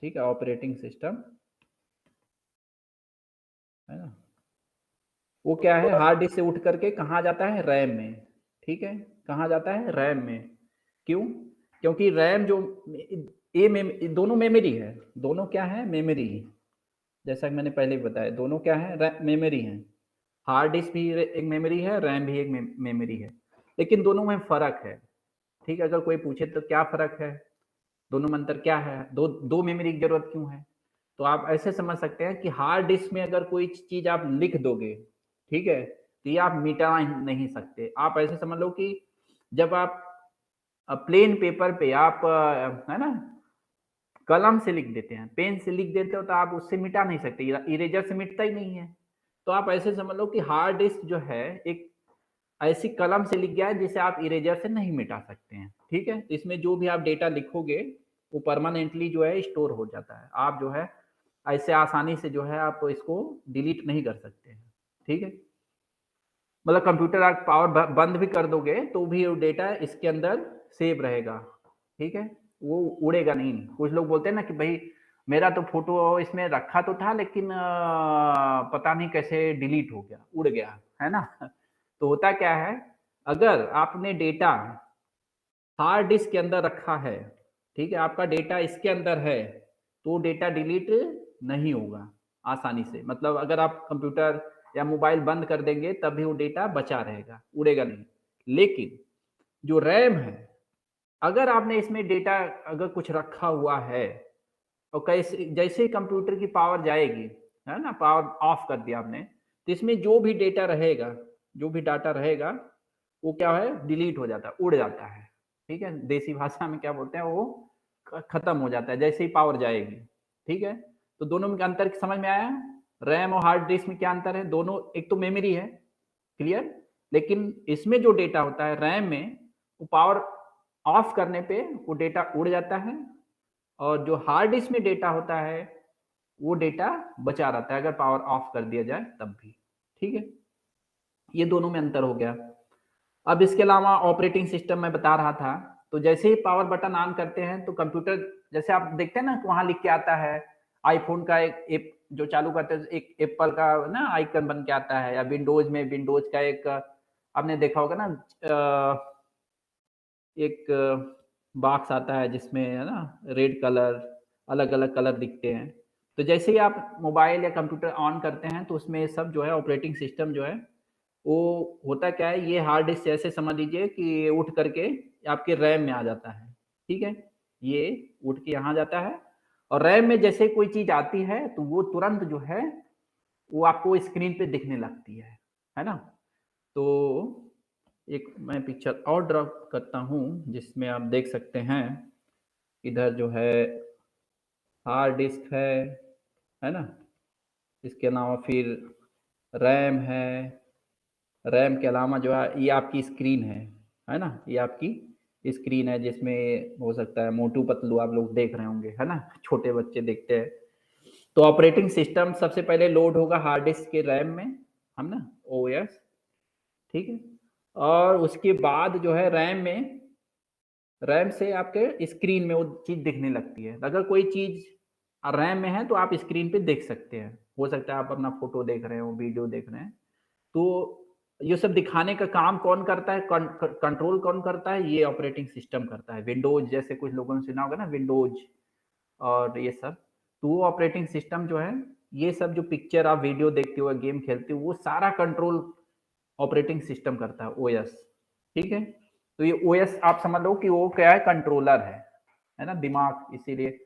ठीक है, ऑपरेटिंग सिस्टम, है ना, वो क्या है, हार्ड डिस्क से उठ करके कहाँ जाता है, रैम में। ठीक है, कहाँ जाता है, रैम में। क्यों, क्योंकि रैम जो दोनों मेमोरी है, दोनों क्या है, मेमोरी, जैसा कि मैंने पहले भी बताया, दोनों क्या है, मेमोरी है। हार्ड डिस्क भी एक मेमोरी है, रैम भी एक मेमोरी है, लेकिन दोनों में फर्क है। ठीक है, अगर कोई पूछे तो क्या फर्क है, दोनों में अंतर क्या है, दो दो मेमोरी की जरूरत क्यों है, तो आप ऐसे समझ सकते हैं कि हार्ड डिस्क में अगर कोई चीज आप लिख दोगे, ठीक है, तो ये आप मिटा नहीं सकते। आप ऐसे समझ लो कि जब आप प्लेन पेपर पे आप है ना, कलम से लिख देते हैं, पेन से लिख देते हो, तो आप उससे मिटा नहीं सकते, इरेजर से मिटता ही नहीं है। तो आप ऐसे समझ लो कि हार्ड डिस्क जो है एक ऐसी कलम से लिख गया है जिसे आप इरेजर से नहीं मिटा सकते हैं। ठीक है, इसमें जो भी आप डेटा लिखोगे वो परमानेंटली जो है स्टोर हो जाता है, आप जो है ऐसे आसानी से जो है आप इसको डिलीट नहीं कर सकते हैं। ठीक है, मतलब कंप्यूटर आप पावर बंद भी कर दोगे तो भी वो डेटा इसके अंदर सेव रहेगा। ठीक है, वो उड़ेगा नहीं। कुछ लोग बोलते हैं ना कि भाई मेरा तो फोटो इसमें रखा तो था, लेकिन पता नहीं कैसे डिलीट हो गया, उड़ गया, है ना। तो होता क्या है, अगर आपने डेटा हार्ड डिस्क के अंदर रखा है, ठीक है, आपका डेटा इसके अंदर है, तो डेटा डिलीट नहीं होगा आसानी से। मतलब अगर आप कंप्यूटर या मोबाइल बंद कर देंगे तब भी वो डेटा बचा रहेगा, उड़ेगा नहीं। लेकिन जो रैम है, अगर आपने इसमें डेटा अगर कुछ रखा हुआ है, और कैसे जैसे ही कंप्यूटर की पावर जाएगी, है ना, पावर ऑफ कर दिया आपने, तो इसमें जो भी डेटा रहेगा, जो भी डाटा रहेगा, वो क्या है, डिलीट हो जाता है, उड़ जाता है। ठीक है, देसी भाषा में क्या बोलते हैं, वो खत्म हो जाता है जैसे ही पावर जाएगी। ठीक है, तो दोनों में अंतर समझ में आया, रैम और हार्ड डिस्क में क्या अंतर है, दोनों एक तो मेमोरी है, क्लियर, लेकिन इसमें जो डेटा होता है रैम में, वो पावर ऑफ करने पे वो डेटा उड़ जाता है, और जो हार्ड डिस्क में डेटा होता है वो डेटा बचा रहता है अगर पावर ऑफ कर दिया जाए तब भी। ठीक है, ये दोनों में अंतर हो गया। अब इसके अलावा ऑपरेटिंग सिस्टम में बता रहा था, तो जैसे ही पावर बटन ऑन करते हैं तो कंप्यूटर, जैसे आप देखते हैं ना वहां लिख के आता है आईफोन का एक ऐप जो चालू करते हैं, एक एप्पल का ना आइकन बन के आता है, या विंडोज में विंडोज का एक आपने देखा होगा ना, एक बॉक्स आता है जिसमें है ना रेड कलर, अलग अलग कलर दिखते हैं। तो जैसे ही आप मोबाइल या कंप्यूटर ऑन करते हैं तो उसमें सब जो है ऑपरेटिंग सिस्टम जो है वो होता क्या है, ये हार्ड डिस्क जैसे समझ लीजिए कि उठ करके आपके रैम में आ जाता है। ठीक है, ये उठ के यहाँ जाता है और रैम में जैसे कोई चीज आती है तो वो तुरंत जो है वो आपको स्क्रीन पे दिखने लगती है ना। तो एक मैं पिक्चर और ड्रॉ करता हूँ जिसमें आप देख सकते हैं, इधर जो है हार्ड डिस्क है ना, इसके अलावा फिर रैम है, रैम के अलावा जो है ये आपकी स्क्रीन है ना, ये आपकी स्क्रीन है जिसमें हो सकता है मोटू पतलू आप लोग देख रहे होंगे, है ना, छोटे बच्चे देखते हैं। तो ऑपरेटिंग सिस्टम सबसे पहले लोड होगा हार्ड डिस्क के रैम में, हम ना ओएस, ठीक है, और उसके बाद जो है रैम से आपके स्क्रीन में वो चीज दिखने लगती है। अगर कोई चीज रैम में है तो आप स्क्रीन पे देख सकते हैं, हो सकता है आप अपना फोटो देख रहे हो, वीडियो देख रहे हैं। तो ये सब दिखाने का काम कौन करता है, कंट्रोल कौन करता है, ये ऑपरेटिंग सिस्टम करता है। विंडोज जैसे कुछ लोगों ने सुना होगा ना, विंडोज और ये सब, तो वो ऑपरेटिंग सिस्टम जो है ये सब जो पिक्चर आप वीडियो देखते हो, गेम खेलते हो, वो सारा कंट्रोल ऑपरेटिंग सिस्टम करता है, ओएस। ठीक है, तो ये ओएस आप समझ लो कि वो क्या है, कंट्रोलर है ना, दिमाग, इसीलिए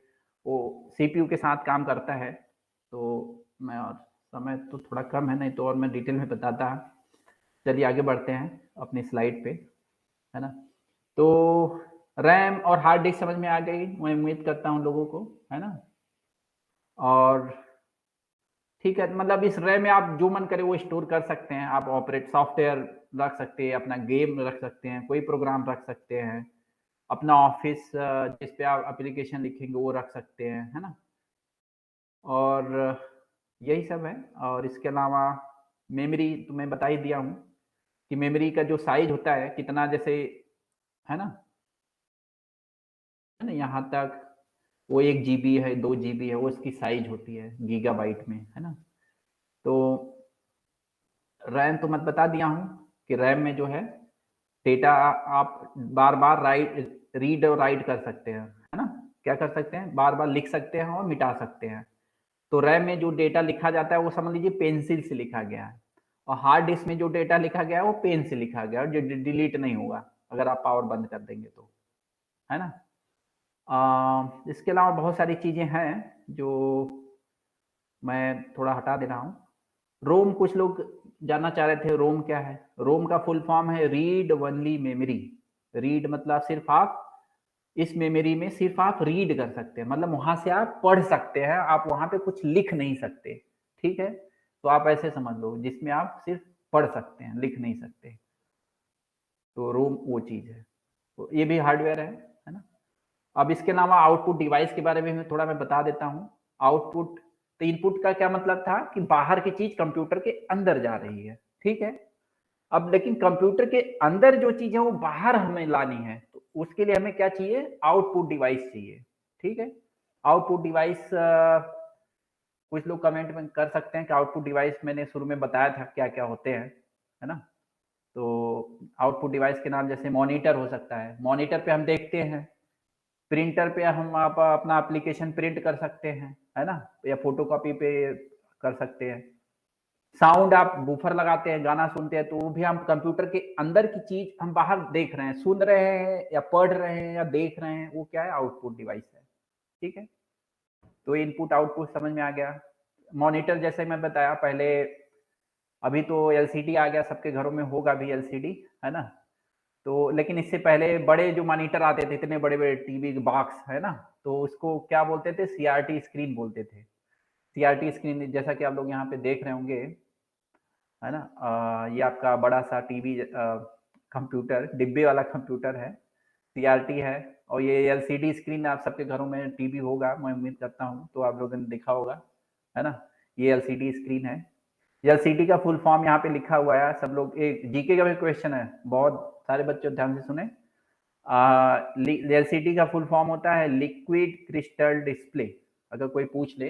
वो सीपीयू के साथ काम करता है। तो मैं, और समय तो थोड़ा कम है, नहीं तो और मैं डिटेल में बताता। चलिए आगे बढ़ते हैं अपनी स्लाइड पे, है ना। तो रैम और हार्ड डिस्क समझ में आ गई, मैं उम्मीद करता हूँ लोगों को, है ना। और ठीक है, मतलब इस रैम में आप जो मन करे वो स्टोर कर सकते हैं, आप ऑपरेट सॉफ्टवेयर रख सकते हैं, अपना गेम रख सकते हैं, कोई प्रोग्राम रख सकते हैं, अपना ऑफिस जिस पे आप एप्लीकेशन लिखेंगे वो रख सकते हैं, है ना। और यही सब है। और इसके अलावा मेमोरी तो मैं बता ही दिया हूँ कि मेमोरी का जो साइज होता है कितना, जैसे है ना, यहाँ तक वो 1 GB है, 2 GB है, वो इसकी साइज होती है गीगाबाइट में, है ना। तो रैम तो मैं बता दिया हूँ कि रैम में जो है डेटा आप बार बार रीड और राइट कर सकते हैं, है ना, क्या कर सकते हैं, बार बार लिख सकते हैं और मिटा सकते हैं। तो रैम में जो डेटा लिखा जाता है वो समझ लीजिए पेंसिल से लिखा गया है, और हार्ड डिस्क में जो डेटा लिखा गया है वो पेन से लिखा गया है, जो डिलीट नहीं होगा अगर आप पावर बंद कर देंगे तो, है ना। इसके अलावा बहुत सारी चीजें हैं जो मैं थोड़ा हटा दे रहा हूँ। रोम कुछ लोग जानना चाह रहे थे, रोम क्या है। रोम का फुल फॉर्म है रीड ओनली मेमोरी। रीड मतलब सिर्फ आप इस मेमोरी में सिर्फ आप रीड कर सकते हैं, मतलब वहां से आप पढ़ सकते हैं, आप वहां पे कुछ लिख नहीं सकते। ठीक है, तो आप ऐसे समझ लो जिसमें आप सिर्फ पढ़ सकते हैं, लिख नहीं सकते। तो रोम वो चीज है, तो ये भी हार्डवेयर है ना। अब इसके अलावा आउटपुट डिवाइस के बारे में थोड़ा मैं बता देता हूँ। आउटपुट, तो इनपुट का क्या मतलब था कि बाहर की चीज कंप्यूटर के अंदर जा रही है, ठीक है। अब लेकिन कंप्यूटर के अंदर जो चीज है वो बाहर हमें लानी है, तो उसके लिए हमें क्या चाहिए, आउटपुट डिवाइस चाहिए। ठीक है, आउटपुट डिवाइस कुछ लोग कमेंट में कर सकते हैं कि आउटपुट डिवाइस मैंने शुरू में बताया था क्या क्या होते हैं, है ना। तो आउटपुट डिवाइस के नाम जैसे मॉनिटर हो सकता है, मॉनिटर पे हम देखते हैं, प्रिंटर पे हम आप अपना एप्लीकेशन प्रिंट कर सकते हैं, है ना, या फोटोकॉपी पे कर सकते हैं। साउंड आप बूफर लगाते हैं, गाना सुनते हैं, तो वो भी हम कंप्यूटर के अंदर की चीज हम बाहर देख रहे हैं, सुन रहे हैं या पढ़ रहे हैं या देख रहे हैं, वो क्या है, आउटपुट डिवाइस है। ठीक है, तो इनपुट आउटपुट समझ में आ गया। मॉनिटर जैसे मैं बताया पहले, अभी तो एलसीडी आ गया, सबके घरों में होगा भी एलसीडी, है ना। तो लेकिन इससे पहले बड़े जो मॉनिटर आते थे, इतने बड़े बड़े टीवी बॉक्स, है ना, तो उसको क्या बोलते थे, सीआरटी स्क्रीन बोलते थे। सीआरटी स्क्रीन जैसा कि आप लोग यहाँ पे देख रहे होंगे, है ना। ये आपका बड़ा सा टीवी कंप्यूटर, डिब्बे वाला कंप्यूटर है, सीआरटी है। और ये एलसीडी स्क्रीन आप सबके घरों में टीवी होगा, मैं उम्मीद करता हूँ, तो आप लोगों ने देखा होगा, है ना। ये एलसीडी स्क्रीन है। एलसीडी का फुल फॉर्म यहाँ पे लिखा हुआ है, सब लोग, एक जीके का भी क्वेश्चन है, बहुत सारे बच्चे ध्यान से सुने। एलसीडी का फुल फॉर्म होता है लिक्विड क्रिस्टल डिस्प्ले। अगर कोई पूछ ले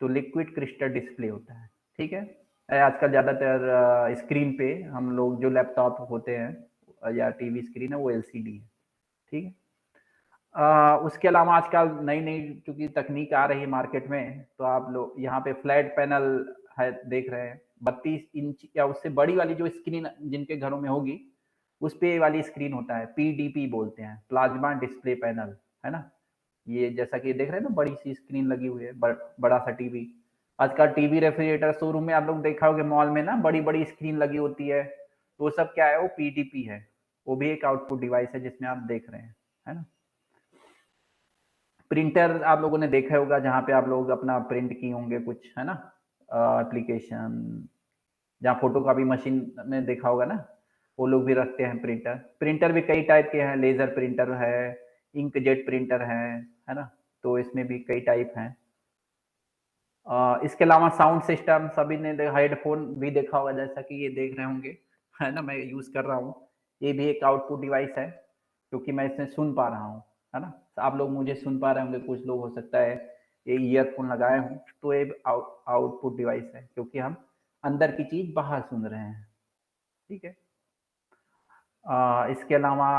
तो लिक्विड क्रिस्टल डिस्प्ले होता है, ठीक है। आजकल ज़्यादातर स्क्रीन पे हम लोग जो लैपटॉप होते हैं या टीवी स्क्रीन है वो एलसीडी है, ठीक है। उसके अलावा आजकल नई नई चूंकि तकनीक आ रही है मार्केट में, तो आप लोग यहाँ पे फ्लैट पैनल है देख रहे हैं, 32 इंच या उससे बड़ी वाली जो स्क्रीन जिनके घरों में होगी उस पे वाली स्क्रीन होता है, पीडीपी बोलते हैं, प्लाज्मा डिस्प्ले पैनल, है ना। ये जैसा कि देख रहे हैं ना, बड़ी सी स्क्रीन लगी हुई है, बड़ा सा टीवी। आजकल टीवी रेफ्रिजरेटर शोरूम में आप लोग देखा होगा, मॉल में ना बड़ी बड़ी स्क्रीन लगी होती है, तो वो सब क्या है, वो पीडीपी है, वो भी एक आउटपुट डिवाइस है जिसमें आप देख रहे हैं, है ना। प्रिंटर आप लोगों ने देखा होगा जहाँ पे आप लोग अपना प्रिंट किए होंगे कुछ, है ना, एप्लीकेशन, जहाँ फोटो कॉपी मशीन में देखा होगा ना, वो लोग भी रखते हैं प्रिंटर। प्रिंटर भी कई टाइप के हैं, लेजर प्रिंटर है, इंकजेट प्रिंटर है ना, तो इसमें भी कई टाइप हैं। इसके अलावा साउंड सिस्टम सभी ने हेडफोन भी देखा होगा, जैसा कि ये देख रहे होंगे, है ना, मैं यूज कर रहा हूँ, ये भी एक आउटपुट डिवाइस है क्योंकि मैं इसमें सुन पा रहा हूँ, है ना। आप लोग मुझे सुन पा रहे होंगे, कुछ लोग हो सकता है ये ईयरफोन लगाए हों, तो ये आउटपुट डिवाइस है क्योंकि हम अंदर की चीज बाहर सुन रहे हैं, ठीक है। इसके अलावा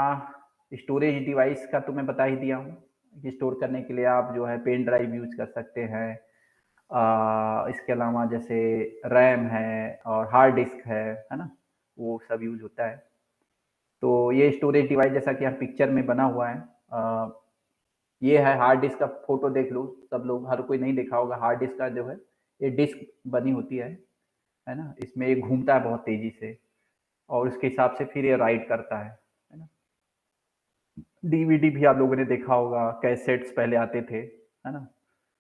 स्टोरेज डिवाइस का तो मैं बता ही दिया हूँ कि स्टोर करने के लिए आप जो है पेन ड्राइव यूज कर सकते हैं। इसके अलावा जैसे रैम है और हार्ड डिस्क है ना, वो सब यूज होता है। तो ये स्टोरेज डिवाइस जैसा कि यहाँ पिक्चर में बना हुआ है, ये है हार्ड डिस्क का फोटो देख लो सब लोग, हर कोई नहीं देखा होगा। हार्ड डिस्क का जो है ये डिस्क बनी होती है ना, इसमें ये घूमता है बहुत तेजी से और उसके हिसाब से फिर ये राइट करता है ना। डीवीडी भी आप लोगों ने देखा होगा, कैसेट्स पहले आते थे, है ना।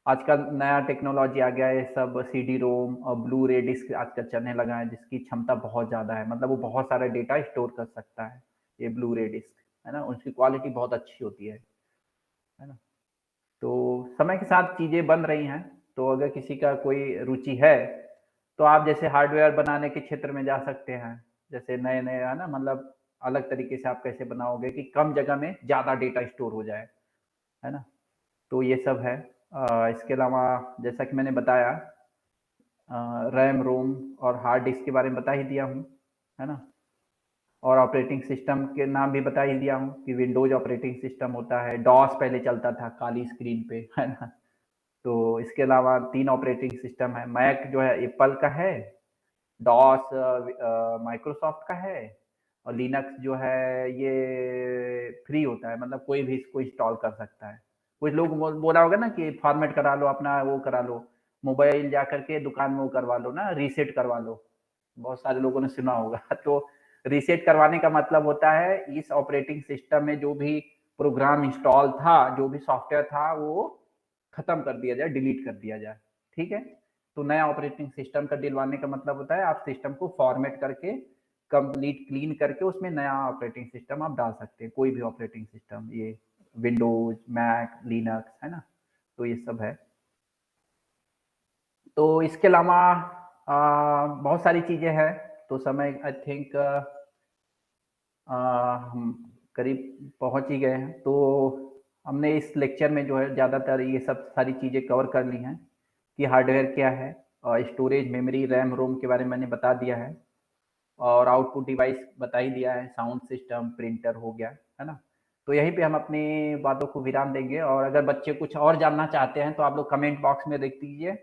आजकल नया टेक्नोलॉजी आ गया है, सब सीडी रोम और ब्लू रे डिस्क आजकल चलने लगा है, जिसकी क्षमता बहुत ज़्यादा है, मतलब वो बहुत सारा डेटा स्टोर कर सकता है, ये ब्लू रे डिस्क, है ना। उसकी क्वालिटी बहुत अच्छी होती है ना। तो समय के साथ चीज़ें बन रही हैं, तो अगर किसी का कोई रुचि है तो आप जैसे हार्डवेयर बनाने के क्षेत्र में जा सकते हैं, जैसे नए नए, है ना, मतलब अलग तरीके से आप कैसे बनाओगे कि कम जगह में ज़्यादा डेटा स्टोर हो जाए, है ना। तो ये सब है। इसके अलावा जैसा कि मैंने बताया, रैम रोम और हार्ड डिस्क के बारे में बता ही दिया हूँ, है ना। और ऑपरेटिंग सिस्टम के नाम भी बता ही दिया हूँ कि विंडोज ऑपरेटिंग सिस्टम होता है, डॉस पहले चलता था काली स्क्रीन पे, है ना। तो इसके अलावा 3 ऑपरेटिंग सिस्टम है, मैक जो है एप्पल का है, डॉस माइक्रोसॉफ्ट का है, और लिनक्स जो है ये फ्री होता है, मतलब कोई भी इसको इंस्टॉल कर सकता है। कुछ लोग बोला होगा ना कि फॉर्मेट करा लो अपना, वो करा लो, मोबाइल जा करके दुकान में वो करवा लो ना, रीसेट करवा लो, बहुत सारे लोगों ने सुना होगा। तो रीसेट करवाने का मतलब होता है इस ऑपरेटिंग सिस्टम में जो भी प्रोग्राम इंस्टॉल था, जो भी सॉफ्टवेयर था, वो खत्म कर दिया जाए, डिलीट कर दिया जाए, ठीक है। तो नया ऑपरेटिंग सिस्टम का दिलवाने का मतलब होता है आप सिस्टम को फॉर्मेट करके कंप्लीट क्लीन करके उसमें नया ऑपरेटिंग सिस्टम आप डाल सकते हैं, कोई भी ऑपरेटिंग सिस्टम, ये विंडोज, मैक, लिनक्स, है ना। तो ये सब है। तो इसके अलावा बहुत सारी चीजें हैं, तो समय आई थिंक हम करीब पहुंच ही गए हैं। तो हमने इस लेक्चर में जो है ज़्यादातर ये सब सारी चीज़ें कवर कर ली हैं कि हार्डवेयर क्या है, और स्टोरेज, मेमोरी, रैम रोम के बारे में मैंने बता दिया है, और आउटपुट डिवाइस बता ही दिया है, साउंड सिस्टम, प्रिंटर हो गया, है ना। तो यहीं पे हम अपनी बातों को विराम देंगे, और अगर बच्चे कुछ और जानना चाहते हैं तो आप लोग कमेंट बॉक्स में लिख दीजिए,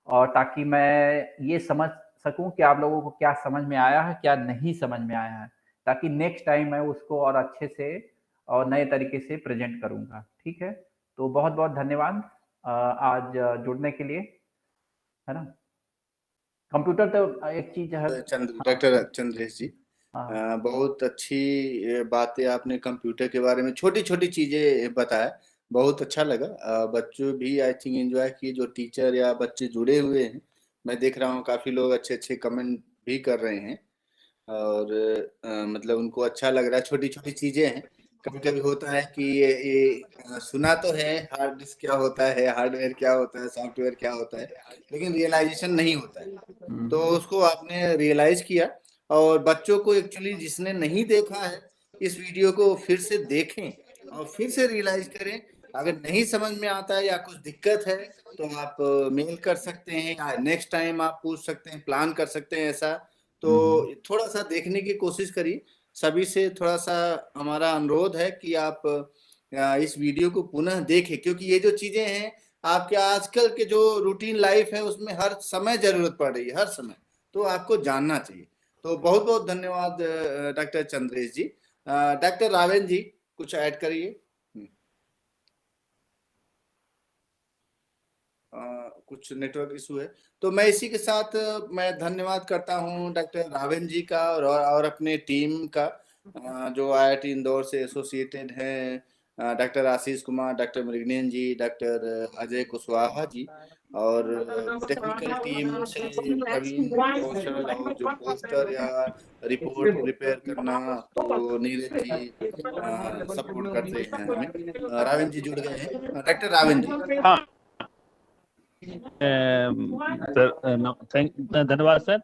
और ताकि मैं ये समझ सकूं कि आप लोगों को क्या समझ में आया है, क्या नहीं समझ में आया है, ताकि नेक्स्ट टाइम मैं उसको और अच्छे से और नए तरीके से प्रेजेंट करूंगा, ठीक है। तो बहुत बहुत धन्यवाद आज जुड़ने के लिए, है ना। कंप्यूटर तो एक चीज है। डॉक्टर चंद्रेश जी, हाँ, बहुत अच्छी बातें आपने कंप्यूटर के बारे में, छोटी छोटी चीजें बताया, बहुत अच्छा लगा। बच्चों भी आई थिंक एंजॉय किए, जो टीचर या बच्चे जुड़े हुए हैं, मैं देख रहा हूँ काफी लोग अच्छे अच्छे कमेंट भी कर रहे हैं, और मतलब उनको अच्छा लग रहा है। छोटी छोटी चीजें हैं, कभी कभी होता है कि ये सुना तो है हार्ड डिस्क क्या होता है, हार्डवेयर क्या होता है, सॉफ्टवेयर क्या होता है, लेकिन रियलाइजेशन नहीं होता है। तो उसको आपने रियलाइज किया, और बच्चों को एक्चुअली जिसने नहीं देखा है, इस वीडियो को फिर से देखें और फिर से रियलाइज करें। अगर नहीं समझ में आता है या कुछ दिक्कत है तो आप मेल कर सकते हैं या नेक्स्ट टाइम आप पूछ सकते हैं, प्लान कर सकते हैं ऐसा। तो थोड़ा सा देखने की कोशिश करिए। सभी से थोड़ा सा हमारा अनुरोध है कि आप इस वीडियो को पुनः देखें, क्योंकि ये जो चीजें हैं आपके आजकल के जो रूटीन लाइफ है उसमें हर समय जरूरत पड़ रही है, हर समय, तो आपको जानना चाहिए। तो बहुत बहुत धन्यवाद डॉक्टर चंद्रेश जी। डॉक्टर रावेन जी कुछ ऐड करिए। कुछ नेटवर्क इशू है, तो मैं इसी के साथ मैं धन्यवाद करता हूं डॉक्टर रावेन जी का और अपने टीम का, जो आईआईटी इंदौर से एसोसिएटेड हैं, डॉक्टर आशीष कुमार, डॉक्टर मृगनेन जी, डॉक्टर अजय कुशवाहा जी, और टेक्निकल टीम से प्रवीण कौशल, और जो पोस्टर या रिपोर्ट प्रिपेयर करना तो नीरज जी सपोर्ट करते हैं हमें। रावेन जी जुड़ गए हैं, डॉक्टर रावेन जी। हाँ सर, धन्यवाद सर।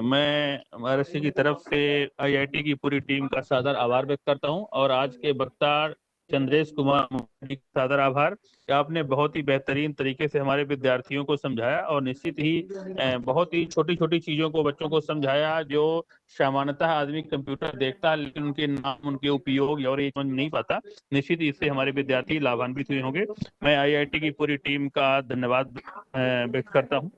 मैं महर्षि की तरफ से आईआईटी की पूरी टीम का सादर आभार व्यक्त करता हूं, और आज के वक्ता चंद्रेश कुमार मौर्य का सादर आभार। आपने बहुत ही बेहतरीन तरीके से हमारे विद्यार्थियों को समझाया, और निश्चित ही बहुत ही छोटी छोटी चीजों को बच्चों को समझाया जो सामान्यतः आदमी कंप्यूटर देखता है लेकिन उनके नाम, उनके उपयोग और ये समझ नहीं पाता। निश्चित इससे हमारे विद्यार्थी लाभान्वित हुए होंगे। मैं आईआईटी की पूरी टीम का धन्यवाद व्यक्त करता हूँ।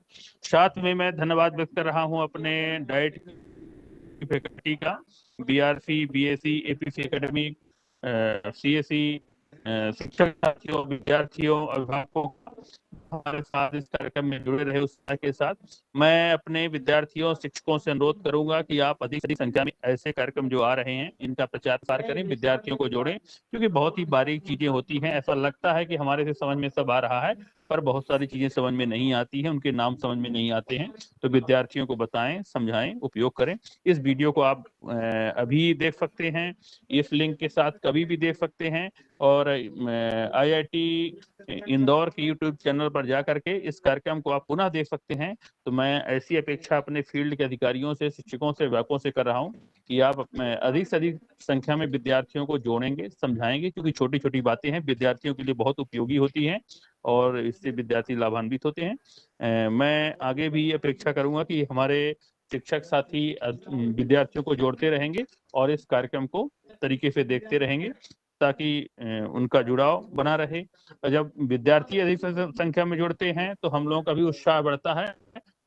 साथ में मैं धन्यवाद व्यक्त कर रहा हूँ अपने डाइट की फैकल्टी का, BRC, BSc, APC academic, CSC, शिक्षक साथियों, विद्यार्थियों, अभिभावकों हमारे साथ इस कार्यक्रम में जुड़े रहे उत्साह के साथ। मैं अपने विद्यार्थियों, शिक्षकों से अनुरोध करूंगा कि आप अधिक से अधिक संख्या में ऐसे कार्यक्रम जो आ रहे हैं इनका प्रचार प्रसार करें, विद्यार्थियों को जोड़ें, क्योंकि बहुत ही बारीक चीजें होती हैं। ऐसा लगता है कि हमारे से समझ में सब आ रहा है, पर बहुत सारी चीजें समझ में नहीं आती हैं, उनके नाम समझ में नहीं आते हैं। तो विद्यार्थियों को बताएं, समझाएं, उपयोग करें। इस वीडियो को आप अभी देख सकते हैं, इस लिंक के साथ कभी भी देख सकते हैं, और आईआईटी इंदौर के यूट्यूब चैनल पर जा करके इस कार्यक्रम को आप पुनः देख सकते हैं। तो मैं ऐसी अपेक्षा अपने फील्ड के अधिकारियों से, शिक्षकों से, अभिभावकों से कर रहा हूं कि आप अधिक से अधिक संख्या में विद्यार्थियों को जोड़ेंगे, समझाएंगे, क्योंकि छोटी छोटी बातें हैं, विद्यार्थियों के लिए बहुत उपयोगी होती हैं और इससे विद्यार्थी लाभान्वित होते हैं। मैं आगे भी अपेक्षा करूंगा कि हमारे शिक्षक साथी विद्यार्थियों को जोड़ते रहेंगे और इस कार्यक्रम को तरीके से देखते रहेंगे, ताकि उनका जुड़ाव बना रहे। और जब विद्यार्थी अधिक संख्या में जुड़ते हैं तो हम लोगों का भी उत्साह बढ़ता है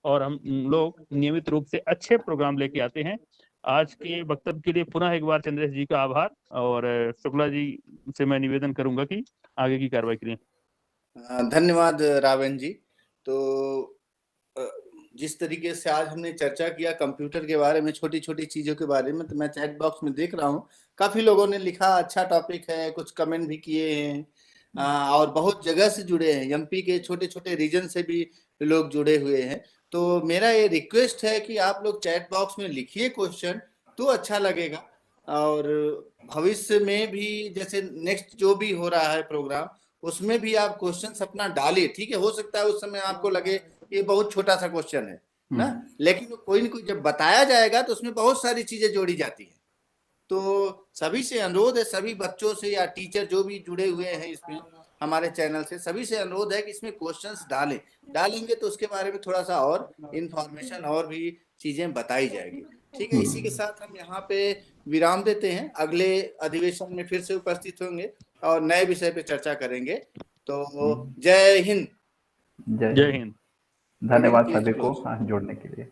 और हम लोग नियमित रूप से अच्छे प्रोग्राम लेके आते हैं। आज के वक्तव्य के लिए पुनः एक बार चंद्रेश जी का आभार, और शुक्ला जी से मैं निवेदन करूंगा कि आगे की कार्रवाई करें। धन्यवाद रावेन जी। तो जिस तरीके से आज हमने चर्चा किया कंप्यूटर के बारे में, छोटी छोटी चीजों के बारे में, तो मैं चैट बॉक्स में देख रहा हूँ काफी लोगों ने लिखा, अच्छा टॉपिक है, कुछ कमेंट भी किए हैं, और बहुत जगह से जुड़े हैं, एमपी के छोटे छोटे रीजन से भी लोग जुड़े हुए हैं। तो मेरा ये रिक्वेस्ट है कि आप लोग चैट बॉक्स में लिखिए क्वेश्चन, तो अच्छा लगेगा। और भविष्य में भी जैसे नेक्स्ट जो भी हो रहा है प्रोग्राम, उसमें भी आप क्वेश्चन अपना डालिए, ठीक है। हो सकता है उस समय आपको लगे ये बहुत छोटा सा क्वेश्चन है ना, लेकिन कोई न कोई जब बताया जाएगा तो उसमें बहुत सारी चीजें जोड़ी जाती है। तो सभी से अनुरोध है, सभी बच्चों से या टीचर जो भी जुड़े हुए हैं इसमें हमारे चैनल से, सभी से अनुरोध है कि इसमें क्वेश्चंस डालेंगे तो उसके बारे में थोड़ा सा और इंफॉर्मेशन और भी चीजें बताई जाएगी, ठीक है। इसी के साथ हम यहाँ पे विराम देते हैं। अगले अधिवेशन में फिर से उपस्थित होंगे और नए विषय पे चर्चा करेंगे। तो जय हिंद। जय हिंद। धन्यवाद सभी को जुड़ने के लिए।